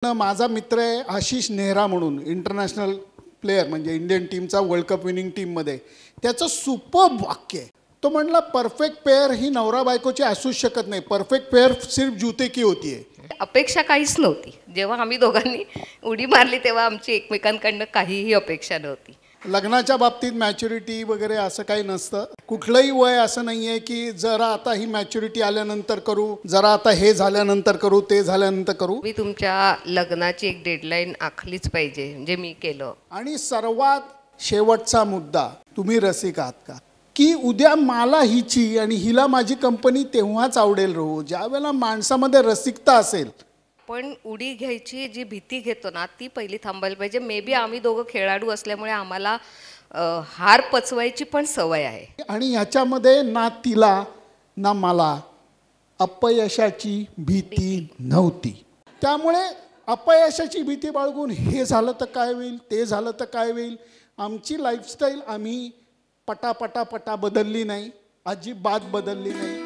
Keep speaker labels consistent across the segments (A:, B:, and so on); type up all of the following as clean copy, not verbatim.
A: माझा मित्र आहे आशिष नेहरा म्हणून, इंटरनॅशनल प्लेयर, म्हणजे इंडियन टीमचा वर्ल्ड कप विनिंग टीममध्ये. त्याचं सुपर्ब वाक्य आहे. तो म्हणला परफेक्ट पेअर ही नवरा बायकोची असूच शकत नाही, परफेक्ट पेअर सिर्फ जूते की होती आहे.
B: अपेक्षा काहीच नव्हती. जेव्हा आम्ही दोघांनी उडी मारली तेव्हा आमची एकमेकांकडनं काहीही अपेक्षा नव्हती.
A: लग्नाच्या बाबतीत मॅच्युरिटी वगैरे असं काही नसतं. कुठलंही वय असं नाही आहे की जरा आता ही मॅच्युरिटी आल्यानंतर करू, जरा आता हे झाल्यानंतर करू, ते झाल्यानंतर करू.
B: मी तुमच्या लग्नाची एक डेडलाईन आखलीच पाहिजे, म्हणजे मी केलं.
A: आणि सर्वात शेवटचा मुद्दा, तुम्ही रसिक आहात का? की उद्या मला हिची आणि हिला माझी कंपनी तेव्हाच आवडेल राहू ज्यावेळेला माणसामध्ये रसिकता असेल.
B: पण उडी घ्यायची जी भीती घेतो ना ती पहिली थांबायला पाहिजे. मे बी आम्ही दोघं खेळाडू असल्यामुळे आम्हाला हार पचवायची पण सवय आहे.
A: आणि ह्याच्यामध्ये ना तिला ना मला अपयशाची भीती नव्हती. त्यामुळे अपयशाची भीती बाळगून हे झालं तर काय होईल, ते झालं तर काय होईल, आमची लाईफस्टाईल आम्ही पटा बदलली नाही, अजिबात बदलली नाही.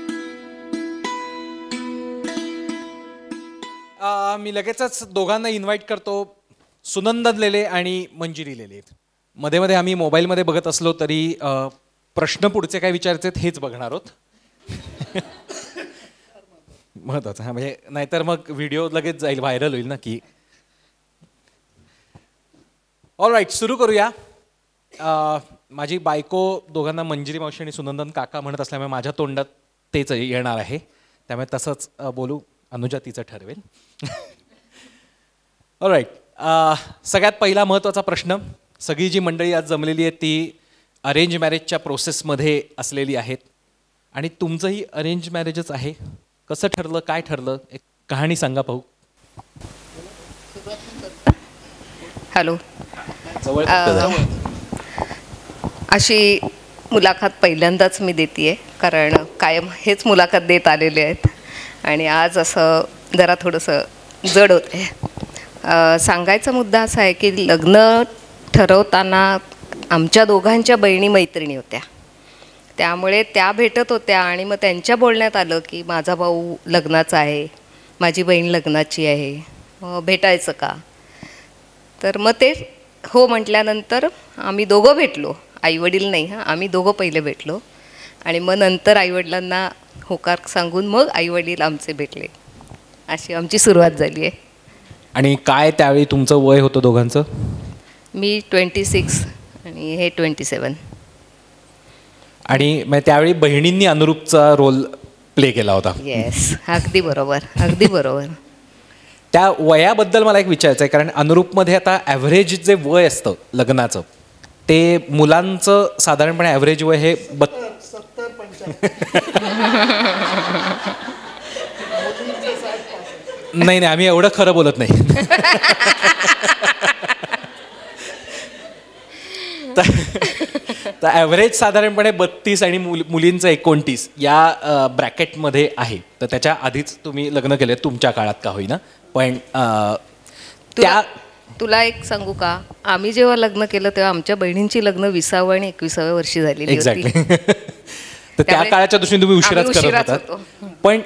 C: मी लगेचच दोघांना इन्व्हाइट करतो, सुनंदन लेले आणि मंजिरी लेले. मध्ये मध्ये आम्ही मोबाईलमध्ये बघत असलो तरी प्रश्न पुढचे काय विचारायचे हेच बघणार आहोत. महत्वाचं हा, म्हणजे नाहीतर मग व्हिडिओ लगेच जाईल, व्हायरल होईल ना की. ऑल राईट, सुरू करूया. माझी बायको दोघांना मंजिरी मावशी आणि सुनंदन काका म्हणत असल्यामुळे माझ्या तोंडात तेच येणार आहे, त्यामुळे तसंच बोलू. अनुजा तिचं ठरवेल. ऑल राईट, सगळ्यात पहिला महत्त्वाचा प्रश्न. सगळी जी मंडळी आज जमलेली आहेत ती अरेंज मॅरेजच्या प्रोसेसमध्ये असलेली आहेत आणि तुमचंही अरेंज मॅरेजच आहे. कसं ठरलं, काय ठरलं, एक कहाणी सांगा पाहू.
B: हॅलो. अशी मुलाखत पहिल्यांदाच मी देते, कारण कायम हेच मुलाखत देत आलेले आहेत आणि आज असं जरा थोडंसं जड होतं आहे. सांगायचा मुद्दा असा आहे की लग्न ठरवताना आमच्या दोघांच्या बहिणी मैत्रिणी होत्या, त्यामुळे त्या भेटत होत्या आणि मग त्यांच्या बोलण्यात आलं की माझा भाऊ लग्नाचा आहे, माझी बहीण लग्नाची आहे, भेटायचं का. तर मग ते हो म्हटल्यानंतर आम्ही दोघं भेटलो. आईवडील नाही, हां, आम्ही दोघं पहिले भेटलो आणि मग नंतर आईवडिलांना होकार सांगून मग आईवडील आमचे भेटले. अशी आमची सुरुवात झाली आहे.
C: आणि काय त्यावेळी तुमचं वय होतं दोघांचं?
B: मी 26 आणि हे 27.
C: आणि मग त्यावेळी बहिणींनी अनुरूपचा रोल प्ले केला होता.
B: येस, अगदी बरोबर, अगदी बरोबर.
C: त्या वयाबद्दल मला एक विचारायचं आहे, कारण अनुरूपमध्ये आता ॲव्हरेज जे वय असतं लग्नाचं ते मुलांचं साधारणपणे ॲव्हरेज वय हे 70-75. नाही, आम्ही एवढं खरं बोलत नाही. तर ॲव्हरेज साधारणपणे 32 आणि मुलींचं 29 या ब्रॅकेटमध्ये आहे. तर त्याच्या आधीच तुम्ही लग्न केले तुमच्या काळात का होईना, पण
B: तुला एक सांगू का, आम्ही जेव्हा लग्न केलं तेव्हा आमच्या बहिणींची लग्न 20व्या आणि 21व्या वर्षी झालेली होती.
C: एक्झॅक्टली. तर त्या काळाच्या दृष्टीने तुम्ही उशिराच करत होता. पण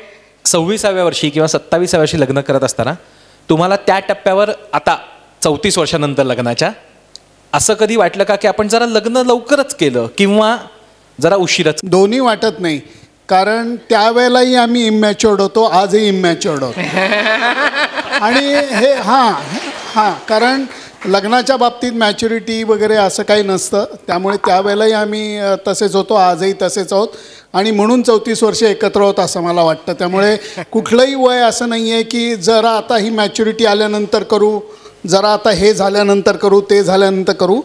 C: 26व्या वर्षी किंवा 27व्या वर्षी लग्न करत असताना तुम्हाला त्या टप्प्यावर आता 34 वर्षानंतर लग्नाच्या असं कधी वाटलं का की आपण जरा लग्न लवकरच केलं किंवा जरा उशिराच?
A: दोन्ही वाटत नाही, कारण त्यावेळेलाही आम्ही इमॅच्युअर्ड होतो, आजही इमॅच्युअर्ड होतो. आणि हे हां, कारण लग्नाच्या बाबतीत मॅच्युरिटी वगैरे असं काही नसतं, त्यामुळे त्यावेळेलाही आम्ही तसेच होतो, आजही तसेच आहोत आणि म्हणून 34 वर्ष एकत्र होत असं मला वाटतं. त्यामुळे कुठलंही वय असं नाही आहे की जरा आता ही मॅच्युरिटी आल्यानंतर करू, जरा आता हे झाल्यानंतर करू, ते झाल्यानंतर करू.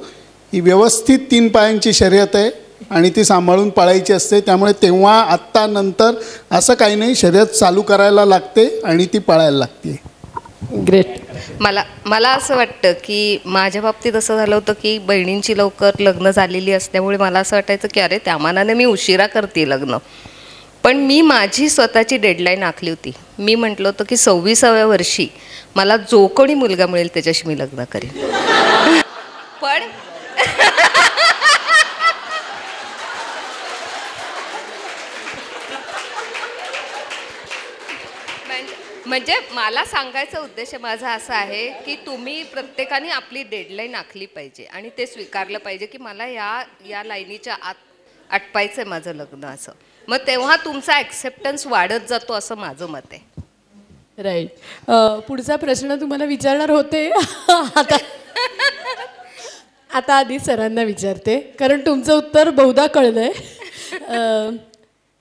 A: ही व्यवस्थित 3 पायांची शर्यत आहे आणि ती सांभाळून पाळायची असते. त्यामुळे तेव्हा आत्ता नंतर असं काही नाही, शर्यत चालू करायला लागते आणि ती पाळायला लागते.
B: ग्रेट. मला असं वाटतं की माझ्या बाबतीत असं झालं होतं की बहिणींची लवकर लग्न झालेली असल्यामुळे मला असं वाटायचं की अरे त्या मानाने मी उशिरा करते लग्न. पण मी माझी स्वतःची डेडलाईन आखली होती. मी म्हटलं होतं की 26व्या वर्षी मला जो कोणी मुलगा मिळेल त्याच्याशी मी लग्न करेन. पण म्हणजे मला सांगायचा उद्देश माझा असा आहे की तुम्ही प्रत्येकाने आपली डेडलाईन आखली पाहिजे आणि ते स्वीकारलं पाहिजे की मला या लाईनीच्या आत आटपायचं आहे माझं लग्न असं. मग तेव्हा तुमचा ॲक्सेप्टन्स वाढत जातो असं माझं मत आहे.
D: राईट. पुढचा प्रश्न तुम्हाला विचारणार होते आता आधी सरांना विचारते कारण तुमचं उत्तर बहुधा कळलंय.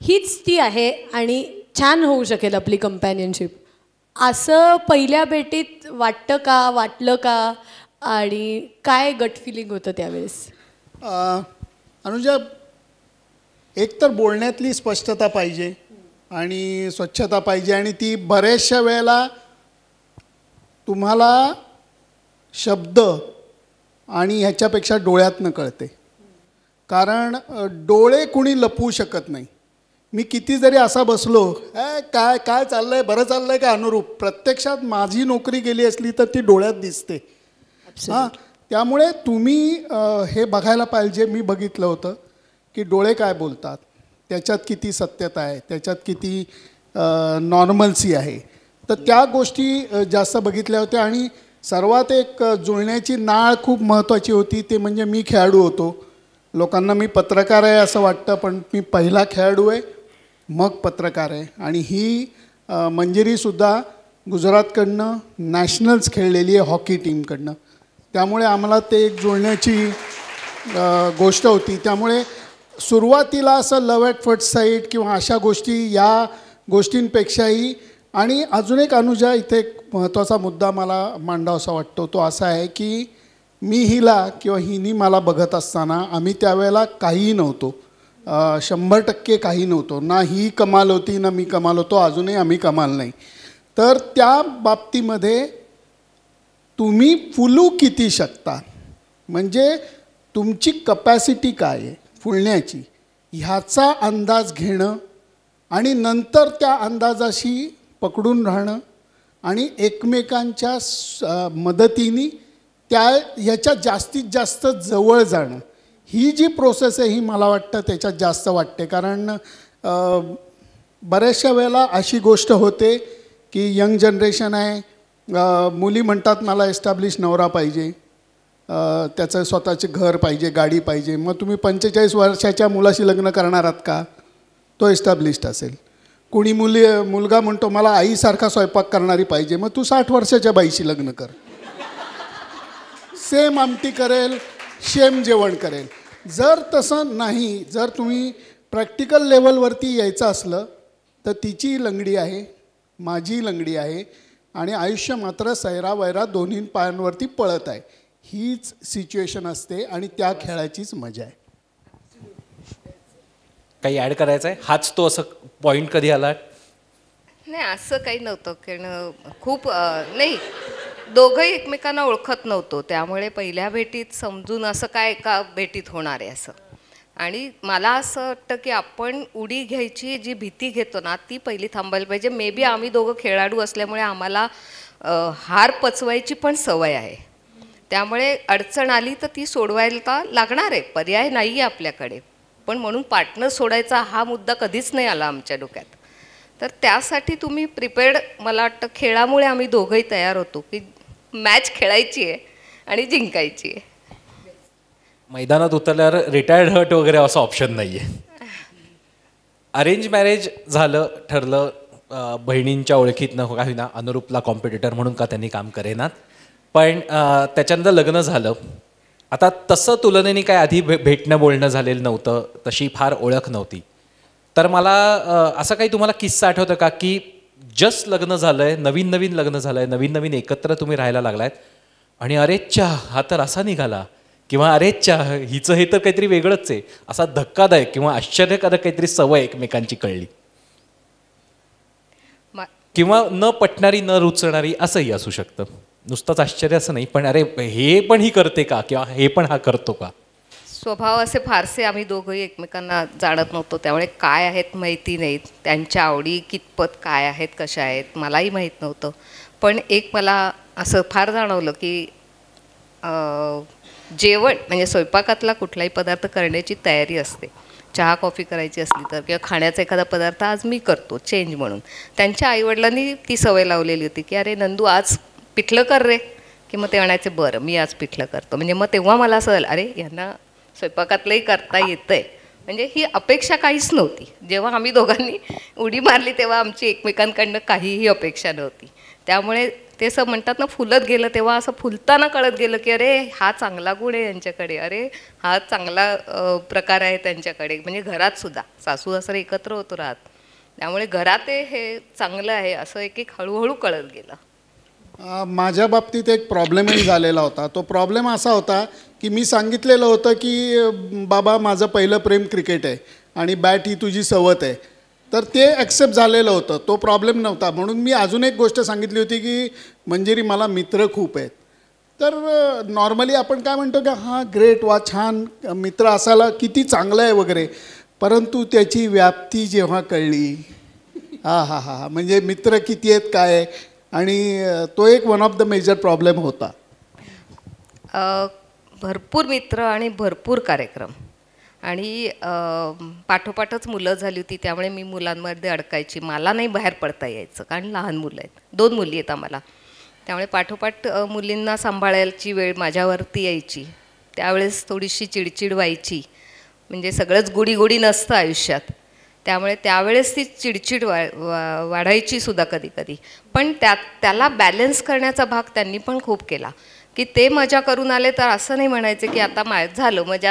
D: हीच ती आहे आणि छान होऊ शकेल आपली कंपॅनियनशिप असं पहिल्या भेटीत वाटलं का आणि काय गट फिलिंग होतं त्यावेळेस?
A: अनुजा, एक तर बोलण्यातली स्पष्टता पाहिजे आणि स्वच्छता पाहिजे आणि ती बऱ्याचशा वेळेला तुम्हाला शब्द आणि ह्याच्यापेक्षा डोळ्यातनं कळते. कारण डोळे कुणी लपवू शकत नाही. मी किती जरी असा बसलो काय काय चाललं आहे, बरं चाललं आहे का अनुरूप, प्रत्यक्षात माझी नोकरी गेली असली तर ती डोळ्यात दिसते. हां, त्यामुळे तुम्ही हे बघायला पाहिजे. मी बघितलं होतं की डोळे काय बोलतात, त्याच्यात किती सत्यता आहे, त्याच्यात किती नॉर्मल्सी आहे. तर त्या गोष्टी जास्त बघितल्या होत्या. आणि सर्वात एक जुळण्याची नाळ खूप महत्त्वाची होती, ते म्हणजे मी खेळाडू होतो. लोकांना मी पत्रकार आहे असं वाटतं, पण मी पहिला खेळाडू आहे, मग पत्रकार आहे. आणि ही मंजिरीसुद्धा गुजरातकडनं नॅशनल्स खेळलेली आहे हॉकी टीमकडनं. त्यामुळे आम्हाला ते एक जुळण्याची गोष्ट होती. त्यामुळे सुरुवातीला असं लव ॲट फर्स्ट साईट किंवा अशा गोष्टी, या गोष्टींपेक्षाही. आणि अजून एक अनुजा, इथे एक महत्त्वाचा मुद्दा मला मांडावासा वाटतो, तो असा आहे की मी हिला किंवा हिनी मला बघत असताना आम्ही त्यावेळेला काहीही नव्हतो, 100% काही नव्हतो. ना ही कमाल होती ना मी कमाल होतो, अजूनही आम्ही कमाल नाही. तर त्या बाबतीमध्ये तुम्ही फुलू किती शकता, म्हणजे तुमची कपॅसिटी काय आहे फुलण्याची, ह्याचा अंदाज घेणं आणि नंतर त्या अंदाजाशी पकडून राहणं आणि एकमेकांच्या मदतीने ह्याच्या जास्तीत जास्त जवळ जाणं, ही जी प्रोसेस आहे ही मला वाटतं त्याच्यात जास्त वाटते. कारण बऱ्याचशा वेळेला अशी गोष्ट होते की यंग जनरेशन आहे, मुली म्हणतात मला एस्टॅब्लिश नवरा पाहिजे, त्याचं स्वतःचे घर पाहिजे, गाडी पाहिजे. मग तुम्ही 45 वर्षाच्या मुलाशी लग्न करणार आहात का? तो एस्टॅब्लिश्ड असेल. कोणी मुलगा म्हणतो मला आईसारखा स्वयंपाक करणारी पाहिजे, मग तू 60 वर्षाच्या बाईशी लग्न कर, सेम आमटी करेल, सेम जेवण करेल. जर तसं नाही, जर तुम्ही प्रॅक्टिकल लेवलवरती यायचं असलं तर तिची लंगडी आहे, माझी लंगडी आहे आणि आयुष्य मात्र सैरावैरा दोन्ही पायांवरती पळत आहे. हीच सिच्युएशन असते आणि त्या खेळाचीच मजा आहे.
C: काही ॲड करायचं आहे? हाच तो असं पॉईंट कधी आला?
B: नाही, असं काही नव्हतं. कारण खूप नाही, दोघंही एकमेकांना ओळखत नव्हतो, त्यामुळे पहिल्या भेटीत समजून असं काय एका भेटीत होणार आहे असं. आणि मला असं वाटतं की आपण उडी घ्यायची जी भीती घेतो ना, ती पहिली थांबायला पाहिजे. मे बी आम्ही दोघं खेळाडू असल्यामुळे आम्हाला हार पचवायची पण सवय आहे. त्यामुळे अडचण आली तर ती सोडवायला लागणार आहे, पर्याय नाही आहे आपल्याकडे. पण म्हणून पार्टनर सोडायचा हा मुद्दा कधीच नाही आला आमच्या डोक्यात. तर त्यासाठी तुम्ही प्रिपेअर्ड, मला वाटतं खेळामुळे आम्ही दोघंही तयार होतो की मॅच खेळायची आहे आणि जिंकायची आहे.
C: मैदानात उतरल्यावर रिटायर्ड हर्ट वगैरे असं ऑप्शन नाही आहे. अरेंज मॅरेज झालं, ठरलं, बहिणींच्या ओळखीतनं काही ना, अनुरूपला कॉम्पिटिटर म्हणून का त्यांनी काम करेनात, पण त्याच्यानंतर लग्न झालं. आता तसं तुलनेने काय आधी भेटणं बोलणं झालेलं नव्हतं, तशी फार ओळख नव्हती. तर मला असं काही तुम्हाला किस्सा आठवतं का की जस्ट लग्न झालं आहे, नवीन नवीन लग्न झालं आहे, नवीन नवीन एकत्र तुम्ही राहायला लागलायत आणि अरेच्चा हा तर असा निघाला, किंवा अरेच्चा हिचं हे तर काहीतरी वेगळंच आहे, असा धक्कादायक किंवा आश्चर्यकारक काहीतरी सवय एकमेकांची कळली, किंवा न पटणारी न रुचणारी असंही असू शकतं. नुसतंच आश्चर्य असं नाही, पण अरे हे पण ही करते का, किंवा हे पण हा करतो का.
B: स्वभाव असे फारसे आम्ही दोघंही एकमेकांना जाणत नव्हतो, त्यामुळे काय आहेत माहिती नाहीत, त्यांच्या आवडी कितपत काय आहेत कशा आहेत मलाही माहीत नव्हतं. पण एक मला असं फार जाणवलं की जेवण म्हणजे स्वयंपाकातला कुठलाही पदार्थ करण्याची तयारी असते चहा कॉफी करायची असली तर किंवा खाण्याचा एखादा पदार्थ आज मी करतो चेंज म्हणून. त्यांच्या आईवडिलांनी ती सवय लावलेली होती की अरे नंदू आज पिठलं कर रे, की मग ते म्हणायचे बरं मी आज पिठलं करतो. म्हणजे मग तेव्हा मला असं झालं अरे यांना स्वयंपाकातलंही करता येतं आहे. म्हणजे ही अपेक्षा काहीच नव्हती. जेव्हा आम्ही दोघांनी उडी मारली तेव्हा आमची एकमेकांकडनं काहीही अपेक्षा नव्हती. त्यामुळे ते असं म्हणतात ना फुलत गेलं, तेव्हा असं फुलताना कळत गेलं की अरे हा चांगला गुण आहे यांच्याकडे, अरे हा चांगला प्रकार आहे त्यांच्याकडे. म्हणजे घरात सुद्धा सासू सासरे एकत्र होतो राहत, त्यामुळे घरात हे चांगलं आहे असं एक एक हळूहळू कळत गेलं.
A: माझ्या बाबतीत एक प्रॉब्लेमही झालेला होता. तो प्रॉब्लेम असा होता की मी सांगितलेलं होतं की बाबा माझं पहिलं प्रेम क्रिकेट आहे आणि बॅट ही तुझी सवत आहे, तर ते ॲक्सेप्ट झालेलं होतं, तो प्रॉब्लेम नव्हता. म्हणून मी अजून एक गोष्ट सांगितली होती की मंजिरी मला मित्र खूप आहेत. तर नॉर्मली आपण काय म्हणतो की हां ग्रेट, वा छान, मित्र असायला किती चांगलं आहे वगैरे. परंतु त्याची व्याप्ती जेव्हा कळली, हा हा हा म्हणजे मित्र किती आहेत काय आहे, आणि तो एक one of the major problem होता.
B: भरपूर मित्र आणि भरपूर कार्यक्रम आणि पाठोपाठच मुलं झाली होती, त्यामुळे मी मुलांमध्ये अडकायची. मला नाही बाहेर पडता यायचं कारण लहान मुलं आहेत, 2 मुली आहेत आम्हाला. त्यामुळे पाठोपाठ मुलींना सांभाळायची वेळ माझ्यावरती यायची. त्यावेळेस थोडीशी चिडचिड व्हायची. म्हणजे सगळंच गोडी गोडी नसतं आयुष्यात, त्यामुळे त्यावेळेस ती चिडचिड वाढायची सुद्धा कधी कधी. पण त्याला बॅलन्स करण्याचा भाग त्यांनी पण खूप केला की ते मजा करून आले तर असं नाही म्हणायचे की आता झालं मजा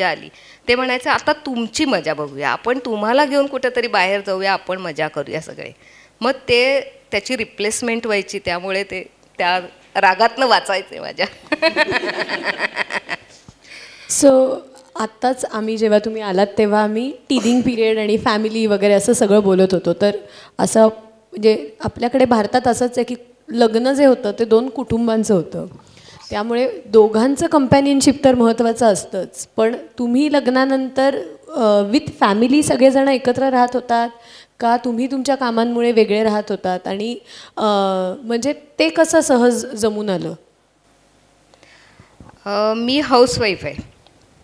B: आली. ते म्हणायचे आता तुमची मजा बघूया, आपण तुम्हाला घेऊन कुठेतरी बाहेर जाऊया, आपण मजा करूया सगळे. मग त्याची रिप्लेसमेंट व्हायची, त्यामुळे ते त्या रागातनं वाचायचे माझ्या.
D: सो आत्ताच आम्ही जेव्हा तुम्ही आलात तेव्हा आम्ही टीदिंग पिरियड आणि फॅमिली वगैरे असं सगळं बोलत होतो. तर असं म्हणजे आपल्याकडे भारतात असंच आहे की लग्न जे होतं ते 2 कुटुंबांचं होतं, त्यामुळे दोघांचं कंपॅनियनशिप तर महत्त्वाचं असतंच. पण तुम्ही लग्नानंतर विथ फॅमिली सगळेजण एकत्र राहत होतात का तुम्ही तुमच्या कामांमुळे वेगळे राहत होतात, आणि म्हणजे ते कसं सहज जमून आलं?
B: मी हाऊसवाईफ आहे,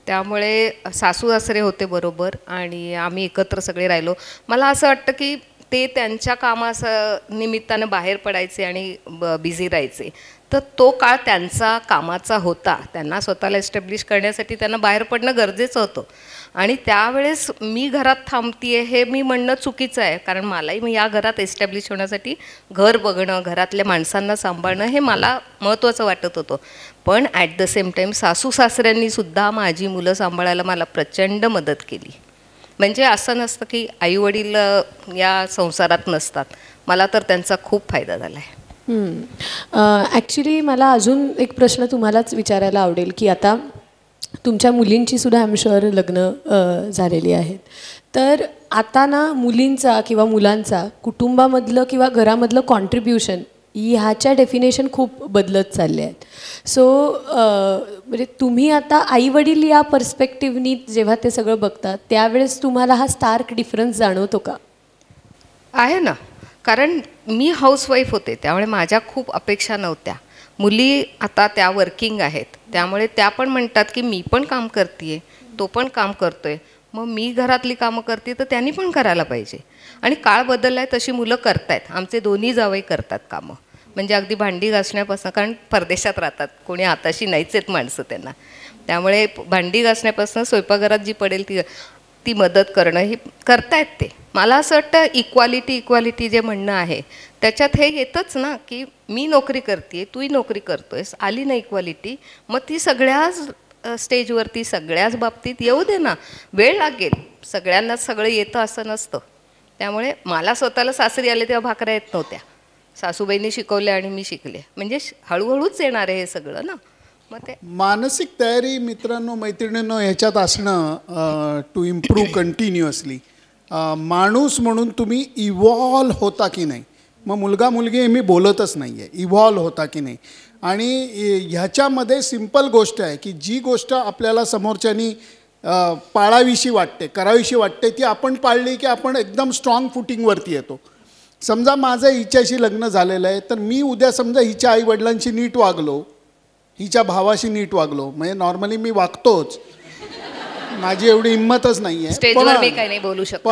B: त्यामुळे सासू सासरे होते बरोबर आणि आम्ही एकत्र सगळे राहिलो. मला असं वाटतं की ते त्यांच्या निमित्तानं बाहेर पडायचे आणि बिझी राहायचे, तर तो काळ त्यांचा कामाचा होता. त्यांना स्वतःला एस्टॅब्लिश करण्यासाठी त्यांना बाहेर पडणं गरजेचं होतं. आणि त्यावेळेस मी घरात थांबतीये हे मी म्हणणं चुकीचं आहे, कारण मलाही या घरात एस्टॅब्लिश होण्यासाठी घर बघणं, घरातल्या माणसांना सांभाळणं हे मला महत्त्वाचं वाटत होतं. पण ॲट द सेम टाईम सासू सासऱ्यांनी सुद्धा माझी मुलं सांभाळायला मला प्रचंड मदत केली. म्हणजे असं नसतं की आईवडील या संसारात नसतात, मला तर त्यांचा खूप फायदा झाला आहे.
D: ॲक्च्युली मला अजून एक प्रश्न तुम्हालाच विचारायला आवडेल की आता तुमच्या मुलींची सुद्धा आय एम शुअर लग्न झालेली आहेत, तर आता ना मुलींचा किंवा मुलांचा कुटुंबामधलं किंवा घरामधलं कॉन्ट्रीब्युशन ह्याच्या डेफिनेशन खूप बदलत चालले आहेत. सो म्हणजे तुम्ही आता आईवडील या पर्स्पेक्टिव्हनी जेव्हा ते सगळं बघतात त्यावेळेस तुम्हाला हा स्टार्क डिफरन्स जाणवतो का?
B: आहे ना, कारण मी हाऊसवाईफ होते त्यामुळे माझ्या खूप अपेक्षा नव्हत्या. मुली आता त्या वर्किंग आहेत, त्यामुळे त्या पण म्हणतात की मी पण काम करते, तो पण काम करतोय, मग मी घरातली कामं करते तर त्यांनी पण करायला पाहिजे. आणि काळ बदलला आहे तशी मुलं करतायत. आमचे दोन्ही जावई करतात कामं, म्हणजे अगदी भांडी घासण्यापासून, कारण परदेशात राहतात, कोणी हाताशी नाहीच आहेत माणसं त्यांना, त्यामुळे भांडी घासण्यापासून स्वयंपाकघरात जी पडेल ती मदत करणं ही करतायत ते. मला असं वाटतं इक्वालिटी जे म्हणणं आहे त्याच्यात हे येतंच ना की मी नोकरी करते, तूही नोकरी करतोयस, आली ना इक्वालिटी, मग ती सगळ्याच स्टेजवरती सगळ्याच बाबतीत येऊ दे ना. वेळ लागेल, सगळ्यांनाच सगळं येतं असं नसतं. त्यामुळे मला स्वतःला सासरी आले तेव्हा भाकऱ्या येत नव्हत्या, सासूबाईंनी शिकवल्या आणि मी शिकले, म्हणजे हळूहळूच येणार आहे हे सगळं ना. मग ते
A: मानसिक तयारी मित्रांनो मैत्रिणींनो ह्याच्यात असणं टू इम्प्रूव्ह कंटिन्युअसली. माणूस म्हणून तुम्ही इव्हॉल्व होता की नाही, मग मुलगा मुलगी हे मी बोलतच नाही आहे, इव्हॉल्व होता की नाही. आणि ह्याच्यामध्ये सिंपल गोष्ट आहे की जी गोष्ट आपल्याला समोरच्यानी पाळावीशी वाटते, करावीशी वाटते, ती आपण पाळली की आपण एकदम स्ट्रॉंग फुटिंगवरती येतो. समजा माझं हिच्याशी लग्न झालेलं आहे, तर मी उद्या समजा हिच्या आईवडिलांशी नीट वागलो, हिच्या भावाशी नीट वागलो, म्हणजे नॉर्मली मी वागतोच, माझी एवढी हिंमतच नाही आहे.
B: स्टेजवर मी काही नाही बोलू शकत.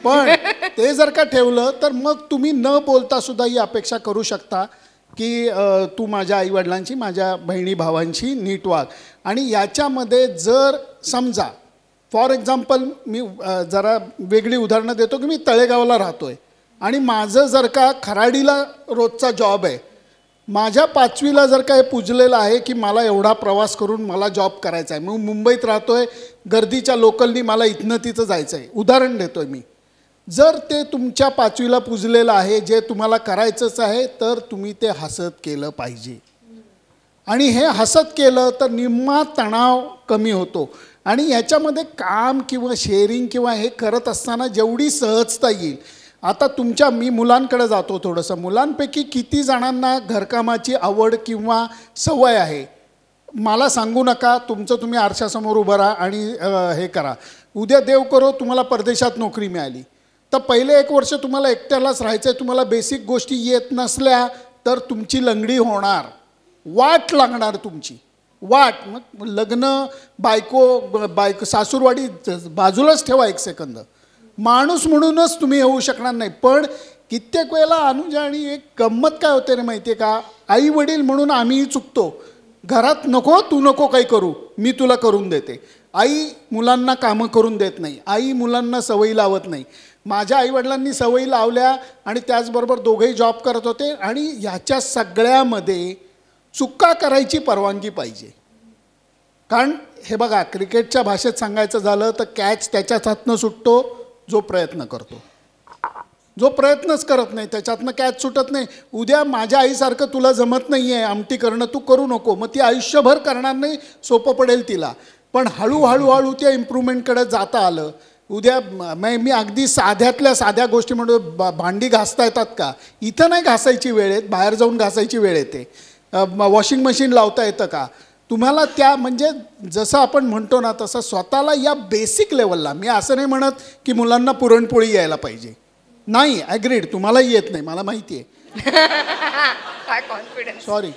A: पण ते जर का ठेवलं तर मग तुम्ही न बोलता सुद्धा ही अपेक्षा करू शकता की तू माझ्या आईवडिलांची, माझ्या बहिणी भावांची नीट वाग. आणि याच्यामध्ये जर समजा फॉर एक्झाम्पल मी जरा वेगळी उदाहरणं देतो की मी तळेगावला राहतो आहे आणि माझं जर का खराडीला रोजचा जॉब आहे, माझ्या 5वीला जर का हे पुजलेलं आहे की मला एवढा प्रवास करून मला जॉब करायचा आहे, मग मुंबईत राहतो आहे, गर्दीच्या लोकलनी मला इथनं तिथं जायचं आहे, उदाहरण देतो आहे मी. जर ते तुमच्या 5वीला पुजलेलं आहे, जे तुम्हाला करायचंच आहे, तर तुम्ही ते हसत केलं पाहिजे. आणि हे हसत केलं तर निम्मा तणाव कमी होतो. आणि याच्यामध्ये काम किंवा शेअरिंग किंवा हे करत असताना जेवढी सहजता येईल. आता मी मुलांकडे जातो थोडंसं. मुलांपैकी किती जणांना घरकामाची आवड किंवा सवय आहे? मला सांगू नका, तुमचं तुम्ही आरशासमोर उभं राहा आणि हे करा. उद्या देव करो तुम्हाला परदेशात नोकरी मिळाली, तर पहिले 1 वर्ष तुम्हाला एकट्यालाच राहायचं आहे. तुम्हाला बेसिक गोष्टी येत नसल्या तर तुमची लंगडी होणार, वाट लागणार तुमची वाट. मग लग्न, बायको सासूरवाडी बाजूलाच ठेवा 1 सेकंद. माणूस म्हणूनच तुम्ही येऊ शकणार नाही. पण कित्येक वेळेला अनुजा आणि एक गंमत काय होते रे माहिती आहे का, आई वडील म्हणून आम्हीही चुकतो. घरात नको, तू नको काही करू, मी तुला करून देते. आई मुलांना कामं करून देत नाही, आई मुलांना सवयी लावत नाही. माझ्या आईवडिलांनी सवयी लावल्या आणि त्याचबरोबर दोघेही जॉब करत होते. आणि ह्याच्या सगळ्यामध्ये चुका करायची परवानगी पाहिजे. कारण हे बघा, क्रिकेटच्या भाषेत सांगायचं झालं तर कॅच त्याच्याच हातनं सुटतो जो प्रयत्न करतो. जो प्रयत्नच करत नाही त्याच्यातनं कॅच सुटत नाही. उद्या माझ्या आईसारखं तुला जमत नाही आहे आमटी करणं, तू करू नको, मग ती आयुष्यभर करणार नाही, सोपं पडेल तिला. पण हळूहळू त्या इम्प्रूव्हमेंटकडे जाता आलं. उद्या मी अगदी साध्यातल्या साध्या गोष्टी म्हणतो, भांडी घासता येतात का? इथं नाही घासायची वेळ येत, बाहेर जाऊन घासायची वेळ येते. वॉशिंग मशीन लावता येतं का तुम्हाला? त्या म्हणजे जसं आपण म्हणतो ना तसं स्वतःला या बेसिक लेवलला. मी असं नाही म्हणत की मुलांना पुरणपोळी यायला पाहिजे, नाही, ॲग्रीड, तुम्हालाही येत नाही मला माहिती आहे,
B: काय कॉन्फिडन्स,
A: सॉरी.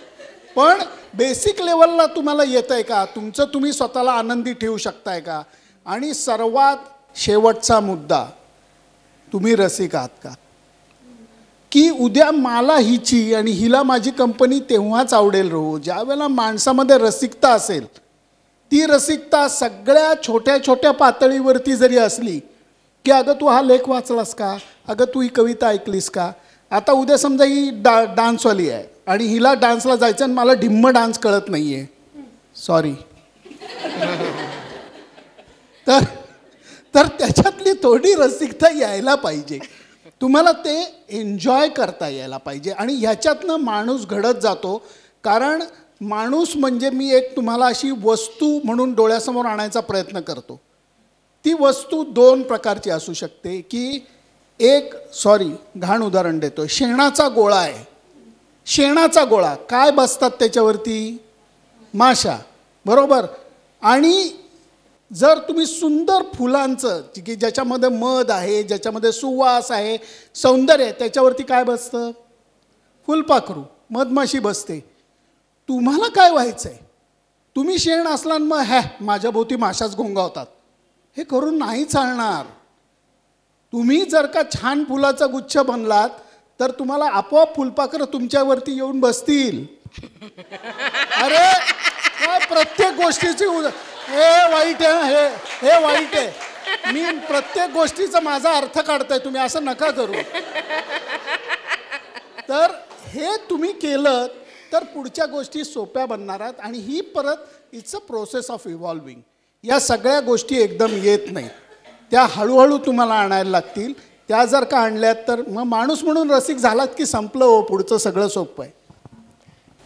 A: पण बेसिक लेवलला तुम्हाला येतं आहे का? तुमचं तुम्ही स्वतःला आनंदी ठेवू शकताय का? आणि सर्वात शेवटचा मुद्दा, तुम्ही रसिक आहात का? की उद्या मला हिची आणि हिला माझी कंपनी तेव्हाच आवडेल रो ज्या वेळेला माणसामध्ये रसिकता असेल. ती रसिकता सगळ्या छोट्या छोट्या पातळीवरती जरी असली की अगं तू हा लेख वाचलास का, अगं तू ही कविता ऐकलीस का. आता उद्या समजा ही डान्सवाली आहे आणि हिला डान्सला जायचं आणि मला ढिम्म डान्स कळत नाही आहे, सॉरी, तर त्याच्यातली थोडी रसिकता यायला पाहिजे. तुम्हाला ते एन्जॉय करता यायला पाहिजे. आणि ह्याच्यातनं माणूस घडत जातो. कारण माणूस म्हणजे मी एक तुम्हाला अशी वस्तू म्हणून डोळ्यासमोर आणायचा प्रयत्न करतो. ती वस्तू 2 प्रकारची असू शकते. की एक, सॉरी घाण उदाहरण देतो, शेणाचा गोळा आहे. शेणाचा गोळा, काय बसतात त्याच्यावरती? माशा, बरोबर. आणि जर तुम्ही सुंदर फुलांचं की ज्याच्यामध्ये मध आहे, ज्याच्यामध्ये सुवास आहे, सौंदर्य आहे, त्याच्यावरती काय बसतं? फुलपाखरू, मधमाशी बसते. तुम्हाला काय व्हायचं आहे? तुम्ही शेण असला मग माझ्या भोवती माशाच घोंगावतात, हे करून नाही चालणार. तुम्ही जर का छान फुलाचा गुच्छ बनलात तर तुम्हाला आपोआप फुलपाखरं तुमच्यावरती येऊन बसतील. अरे प्रत्येक गोष्टीची हे वाईट आहे, हे वाईट आहे. मी प्रत्येक गोष्टीचा माझा अर्थ काढताय, तुम्ही असं नका करू. तर हे तुम्ही केलं तर पुढच्या गोष्टी सोप्या बनणार आहेत. आणि ही परत it's a process of evolving. या सगळ्या गोष्टी एकदम येत नाही, त्या हळूहळू तुम्हाला आणायला लागतील. त्या जर का आणल्यात तर मग माणूस म्हणून रसिक झालात की संपलं हो, पुढचं सगळं सोपं आहे.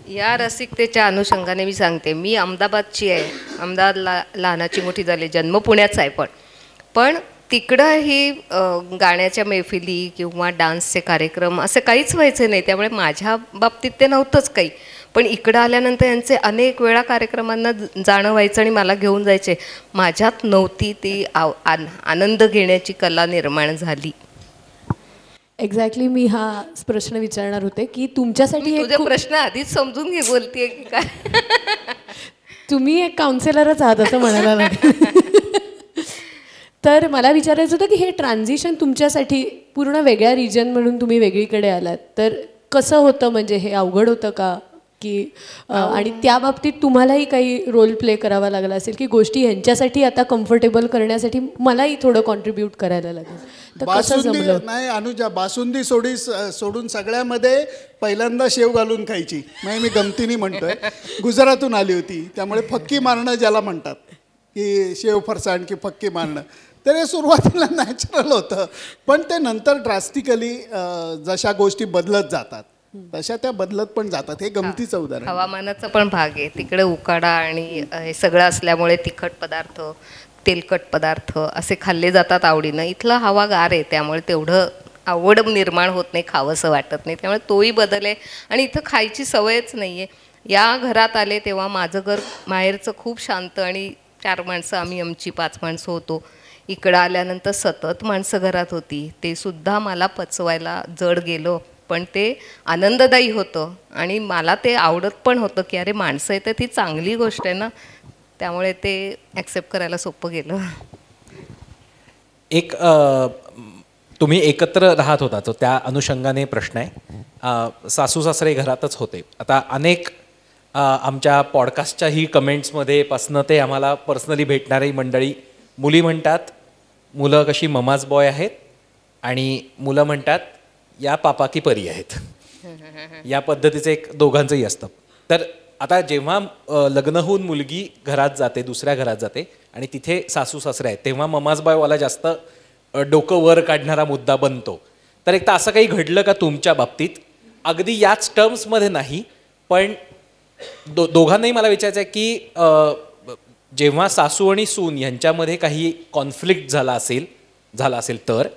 B: या रसिकतेच्या अनुषंगाने मी सांगते, मी अहमदाबादची आहे. अहमदाबादला लहानाची मोठी झाली, जन्म पुण्याचा आहे. पण तिकडं ही गाण्याच्या मैफिली किंवा डान्सचे कार्यक्रम असे काहीच व्हायचे नाही. त्यामुळे माझ्या बाबतीत ते नव्हतंच काही. पण इकडं आल्यानंतर यांचे अनेक वेळा कार्यक्रमांना जाणं व्हायचं आणि मला घेऊन जायचे. माझ्यात नव्हती ती आनंद घेण्याची कला निर्माण झाली.
D: एक्झॅक्टली मी हा प्रश्न विचारणार होते की तुमच्यासाठी
B: तुझे प्रश्न आधीच समजून घे बोलतेय की काय.
D: तुम्ही एक काउन्सिलरच आहात असं म्हणायला लागेल. तर मला विचारायचं होतं की हे ट्रान्झिशन तुमच्यासाठी पूर्ण वेगळ्या रिजन म्हणून तुम्ही वेगळीकडे आलात, तर कसं होतं? म्हणजे हे अवघड होतं का की आणि त्या बाबतीत तुम्हालाही काही रोल प्ले करावा लागला असेल की गोष्टी ह्यांच्यासाठी आता कम्फर्टेबल करण्यासाठी मलाही थोडं कॉन्ट्रीब्यूट करायला लागेल, तर कसं
A: बासुंदी
D: जमलं?
A: नाही अनुजा, बासुंदी सोडून सगळ्यामध्ये पहिल्यांदा शेव घालून खायची. म्हणजे मी गमतीने म्हणतोय, गुजरातून आली होती त्यामुळे फक्की मारणं ज्याला म्हणतात की शेव फरसाण की फक्की मारणं, तर हे सुरुवातीला नॅचरल होतं, पण ते नंतर ड्रास्टिकली जशा गोष्टी बदलत जातात तशा त्या बदलत पण जातात. हे गमतीचं उदाहरण.
B: हवामानाचा पण भाग आहे तिकडे. उकाडा आणि हे सगळं असल्यामुळे तिखट पदार्थ, तेलकट पदार्थ असे खाल्ले जातात आवडीनं. इथलं हवा गार आहे त्यामुळे तेवढं आवड निर्माण होत नाही, खावंसं वाटत नाही, त्यामुळे तोही बदल आहे. आणि इथं खायची सवयच नाही आहे. या घरात आले तेव्हा माझं घर माहेरचं खूप शांत आणि 4 माणसं, आम्ही आमची 5 माणसं होतो. इकडं आल्यानंतर सतत माणसं घरात होती, ते सुद्धा मला पचवायला जड गेलं, पण ते आनंददायी होतं आणि मला ते आवडत पण होतं की अरे माणसं येतं, ती चांगली गोष्ट आहे ना, त्यामुळे ते ॲक्सेप्ट करायला सोपं गेलं.
C: एक तुम्ही एकत्र राहत होता, तो त्या अनुषंगाने प्रश्न आहे. सासू सासरे घरातच होते. आता अनेक आमच्या पॉडकास्टच्याही कमेंट्समध्ये पासनं ते आम्हाला पर्सनली भेटणारी मंडळी, मुली म्हणतात मुलं कशी ममाज बॉय आहेत आणि मुलं म्हणतात या पापा की परी आहेत. या पद्धतीचं एक दोघांचंही असतं. तर आता जेव्हा लग्न होऊन मुलगी घरात जाते, दुसऱ्या घरात जाते आणि तिथे सासू सासरे आहेत, तेव्हा ममाज बॉयवाला जास्त डोकं वर काढणारा मुद्दा बनतो. तर एकदा असं काही घडलं का तुमच्या बाबतीत? अगदी याच टर्म्समध्ये नाही, पण दोघांनाही मला विचारायचं आहे की जेव्हा सासू आणि सून यांच्यामध्ये काही कॉन्फ्लिक्ट झाला असेल तर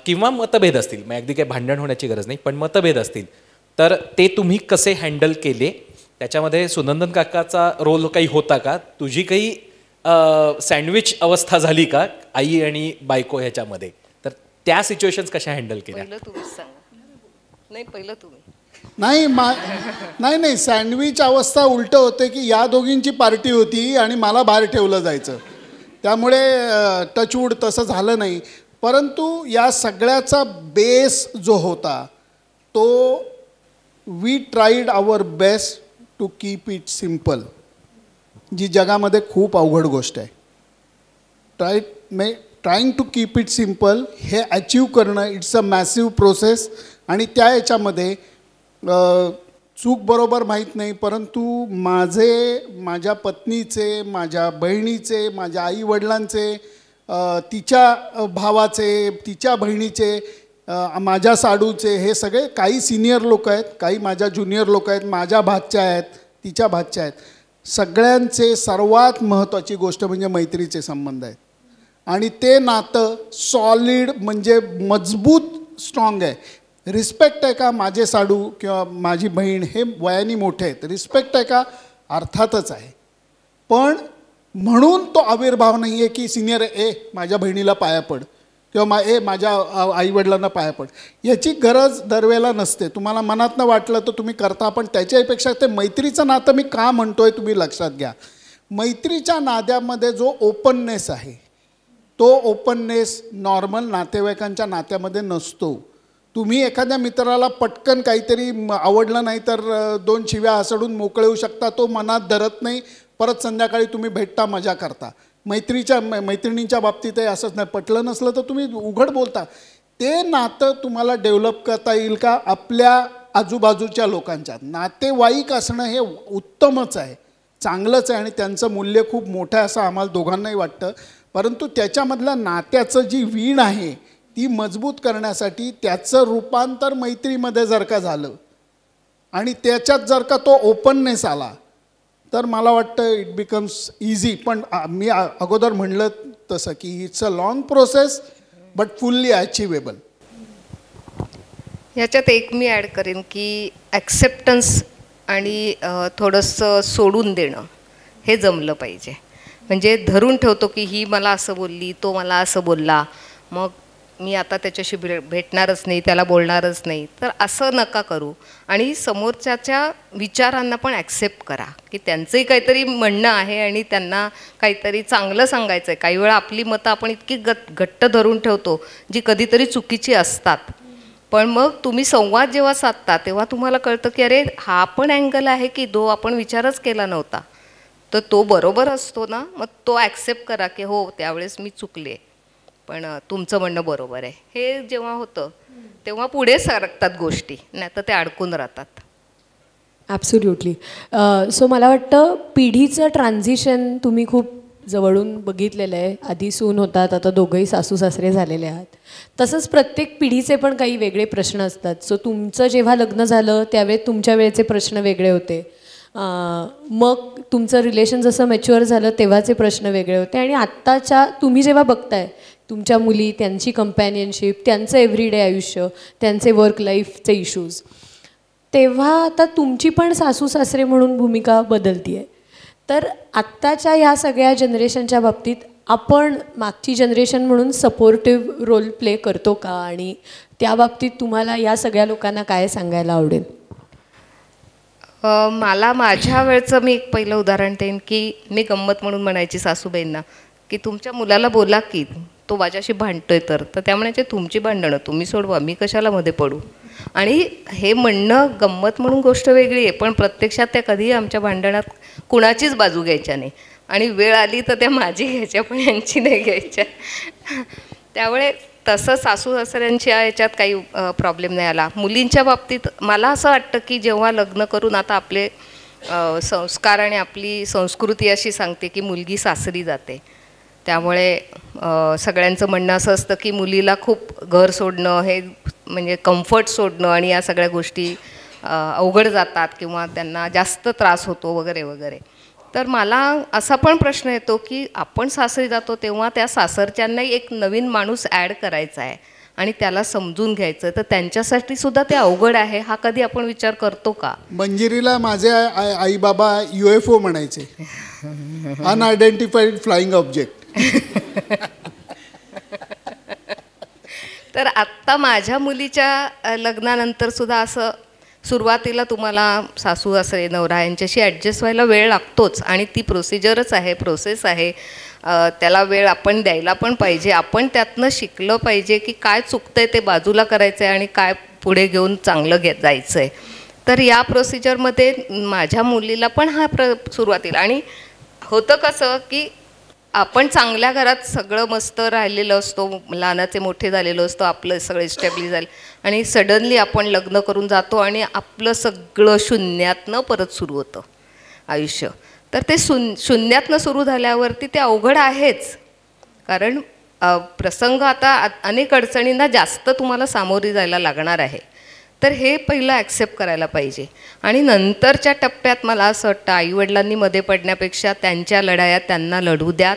C: किंवा मतभेद असतील, मग अगदी काही भांडण होण्याची गरज नाही, पण मतभेद असतील तर ते तुम्ही कसे हँडल केले? त्याच्यामध्ये सुनंदन काकाचा रोल काही होता का? तुझी काही सँडविच अवस्था झाली का आई आणि बायको ह्याच्यामध्ये? तर त्या सिच्युएशन्स कशा हँडल केल्या?
B: पहिलं तुम्हीच सांगा. नाही, पहिलं तुम्ही.
A: नाही सँडविच अवस्था उलटं होते की या दोघींची पार्टी होती आणि मला बाहेर ठेवलं जायचं, त्यामुळे टचवूड तसं झालं नाही. परंतु या सगळ्याचा बेस जो होता तो we tried our best to keep it simple, जी जगामध्ये खूप अवघड गोष्ट आहे. Trying to keep it simple हे अचीव करणं, इट्स अ मॅसिव्ह प्रोसेस. आणि त्या याच्यामध्ये चूक बरोबर माहीत नाही, परंतु माझ्या पत्नीचे, माझ्या बहिणीचे, माझ्या आईवडिलांचे, तिच्या भावाचे, तिच्या बहिणीचे, माझ्या साडूचे, हे सगळे काही सिनियर लोक आहेत, काही माझ्या ज्युनियर लोक आहेत, माझ्या भाच्या आहेत, तिच्या भाच्या आहेत. सगळ्यांचे सर्वात महत्त्वाची गोष्ट म्हणजे मैत्रीचे संबंध आहेत. आणि ते नातं सॉलिड म्हणजे मजबूत स्ट्रॉंग आहे. रिस्पेक्ट आहे का? माझे साडू किंवा माझी बहीण हे वयाने मोठे आहेत, रिस्पेक्ट आहे का? अर्थातच आहे. पण म्हणून तो आविर्भाव नाही आहे की सिनियर माझ्या बहिणीला पाया पड किंवा माझ्या आईवडिलांना पाया पड, याची गरज दरवेळेला नसते. तुम्हाला मनातनं वाटलं तर तुम्ही करता, पण त्याच्यापेक्षा ते मैत्रीचं नातं मी का म्हणतोय तुम्ही लक्षात घ्या. मैत्रीच्या नात्यामध्ये जो ओपननेस आहे तो ओपननेस नॉर्मल नातेवाईकांच्या नात्यामध्ये नसतो. तुम्ही एखाद्या मित्राला पटकन काहीतरी आवडलं नाही तर 2 शिव्या हसडून मोकळे होऊ शकता, तो मनात धरत नाही, परत संध्याकाळी तुम्ही भेटता, मजा करता. मैत्रिणींच्या बाबतीतही असंच नाही, पटलं नसलं तर तुम्ही उघड बोलता. ते नातं तुम्हाला डेव्हलप करता येईल का? आपल्या आजूबाजूच्या लोकांच्यात नातेवाईक असणं हे उत्तमच आहे, चांगलंच आहे आणि त्यांचं मूल्य खूप मोठं आहे असं आम्हाला दोघांनाही वाटतं. परंतु त्याच्यामधलं नात्याचं जी वीण आहे ती मजबूत करण्यासाठी त्याचं रूपांतर मैत्रीमध्ये जर का झालं आणि त्याच्यात जर का तो ओपननेस आला तर मला वाटतं इट बिकम्स इझी. पण मी अगोदर म्हणलं तसं की it's a long process but fully achievable.
B: ह्याच्यात एक मी ॲड करेन की ॲक्सेप्टन्स आणि थोडंसं सोडून देणं हे जमलं पाहिजे. म्हणजे धरून ठेवतो की ही मला असं बोलली, तो मला असं बोलला, मग मी आता त्याच्याशी भेटणारच नाही, त्याला बोलणारच नाही, तर असं नका करू. आणि समोरच्याच्या विचारांना पण ॲक्सेप्ट करा की त्यांचंही काहीतरी म्हणणं आहे आणि त्यांना काहीतरी चांगलं सांगायचं आहे. काही वेळा आपली मतं आपण इतकी घट्ट धरून ठेवतो जी कधीतरी चुकीची असतात. पण मग तुम्ही संवाद जेव्हा साधता तेव्हा तुम्हाला कळतं की अरे हा पण अँगल आहे की जो आपण विचारच केला नव्हता, तर तो बरोबर असतो ना. मग तो ॲक्सेप्ट करा की हो त्यावेळेस मी चुकले, पण तुमचं म्हणणं बरोबर आहे. हे जेव्हा होतं तेव्हा पुढे सरकतात गोष्टी, नाही तर ते अडकून राहतात.
D: ॲब्सोल्युटली. सो मला वाटतं पिढीचं ट्रान्झिशन तुम्ही खूप जवळून बघितलेलं आहे. आधी सून होतात, आता दोघंही सासू सासरे झालेले आहात. तसंच प्रत्येक पिढीचे पण काही वेगळे प्रश्न असतात. सो तुमचं जेव्हा लग्न झालं त्यावेळी तुमच्या वेळेचे प्रश्न वेगळे होते. मग तुमचं रिलेशन जसं मॅच्युअर झालं तेव्हाचे प्रश्न वेगळे होते. आणि आत्ताच्या तुम्ही जेव्हा बघताय तुमच्या मुली, त्यांची कंपॅनियनशिप, त्यांचं एव्हरीडे आयुष्य, त्यांचे वर्क लाईफचे इश्यूज, तेव्हा आता तुमची पण सासू सासरे म्हणून भूमिका बदलती आहे. तर आत्ताच्या ह्या सगळ्या जनरेशनच्या बाबतीत आपण मागची जनरेशन म्हणून सपोर्टिव्ह रोल प्ले करतो का, आणि त्या बाबतीत तुम्हाला या सगळ्या लोकांना काय सांगायला आवडेल?
B: मला माझ्या वेळचं मी एक पहिलं उदाहरण देईन की मी गंमत म्हणून म्हणायची सासूबाईंना की तुमच्या मुलाला बोला की तो माझ्याशी भांडतोय, तर त्या म्हणायचे तुमची भांडणं तुम्ही सोडवा, मी कशाला मध्ये पडू. आणि हे म्हणणं गंमत म्हणून गोष्ट वेगळी आहे, पण प्रत्यक्षात त्या कधीही आमच्या भांडणात कुणाचीच बाजू घ्यायच्या नाही. आणि वेळ आली तर त्या माझी घ्यायच्या, पण यांची नाही घ्यायच्या. त्यामुळे तसं सासू सासऱ्यांच्या याच्यात काही प्रॉब्लेम नाही आला. मुलींच्या बाबतीत मला असं वाटतं की जेव्हा लग्न करून आता आपले संस्कार आणि आपली संस्कृती अशी सांगते की मुलगी सासरी जाते, त्यामुळे सगळ्यांचं म्हणणं असं असतं की मुलीला खूप घर सोडणं हे म्हणजे कम्फर्ट सोडणं आणि या सगळ्या गोष्टी अवघड जातात किंवा त्यांना जास्त त्रास होतो वगैरे वगैरे. तर मला असा पण प्रश्न येतो की आपण सासरी जातो तेव्हा त्या सासरच्यांनाही एक नवीन माणूस ॲड करायचा आहे आणि त्याला समजून घ्यायचं, तर त्यांच्यासाठी सुद्धा ते अवघड आहे. हा कधी आपण विचार करतो का?
A: मंजिरीला माझे आई बाबा UFO म्हणायचे, अनआयडेंटिफाईड फ्लाइंग ऑब्जेक्ट.
B: तर आत्ता माझ्या मुलीच्या लग्नानंतर सुद्धा असं सुरुवातीला तुम्हाला सासू सासरे नवरा यांच्याशी ॲडजस्ट व्हायला वेळ लागतोच आणि ती प्रोसिजरच आहे, प्रोसेस आहे. त्याला वेळ आपण द्यायला पण पाहिजे. आपण त्यातनं शिकलं पाहिजे की काय चुकतं आहे ते बाजूला करायचं आहे आणि काय पुढे घेऊन चांगलं जायचं आहे. तर या प्रोसिजरमध्ये माझ्या मुलीला पण सुरुवातीला आणि होतं कसं की आपण चांगल्या घरात सगळं मस्त राहिलेलं असतो, लहानाचे मोठे झालेलो असतो, आपलं सगळं इस्टॅब्लिश झालं आणि सडनली आपण लग्न करून जातो आणि आपलं सगळं शून्यातनं परत सुरू होतं आयुष्य. तर ते शून्यातनं सुरू झाल्यावरती ते अवघड आहेच, कारण प्रसंग आता अनेक अडचणींना जास्त तुम्हाला सामोरी जायला लागणार आहे. तर हे पहिलं ॲक्सेप्ट करायला पाहिजे. आणि नंतरच्या टप्प्यात मला असं वाटतं आईवडिलांनी मध्ये पडण्यापेक्षा त्यांच्या लढाया त्यांना लढू द्यात.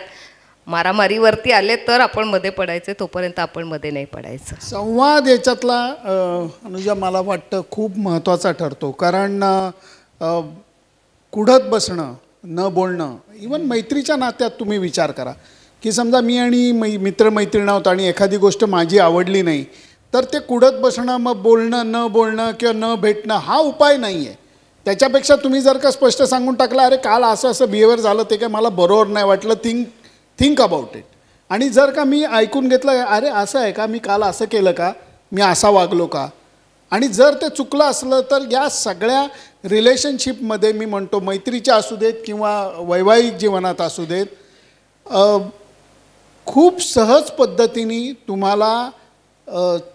B: मारामारीवरती आले तर आपण मध्ये पडायचे, तोपर्यंत आपण मध्ये नाही पडायचं.
A: संवाद याच्यातला अनुजा मला वाटतं खूप महत्त्वाचा ठरतो. कारण कुढत बसणं, न बोलणं, इवन मैत्रीच्या नात्यात तुम्ही विचार करा की समजा मी आणि मित्रमैत्रिणी आहोत आणि एखादी गोष्ट माझी आवडली नाही, तर ते कुढत बसणं, मग बोलणं, न बोलणं किंवा न भेटणं हा उपाय नाही आहे. त्याच्यापेक्षा तुम्ही जर का स्पष्ट सांगून टाकलं, अरे काल असं असं बिहेवियर झालं ते काय मला बरोबर नाही वाटलं, थिंक अबाउट इट. आणि जर का मी ऐकून घेतलं, अरे असं आहे का, मी काल असं केलं का, मी असा वागलो का, आणि जर ते चुकलं असलं तर या सगळ्या रिलेशनशिपमध्ये मी म्हणतो मैत्रीच्या असू देत किंवा वैवाहिक जीवनात असू देत, खूप सहज पद्धतीने तुम्हाला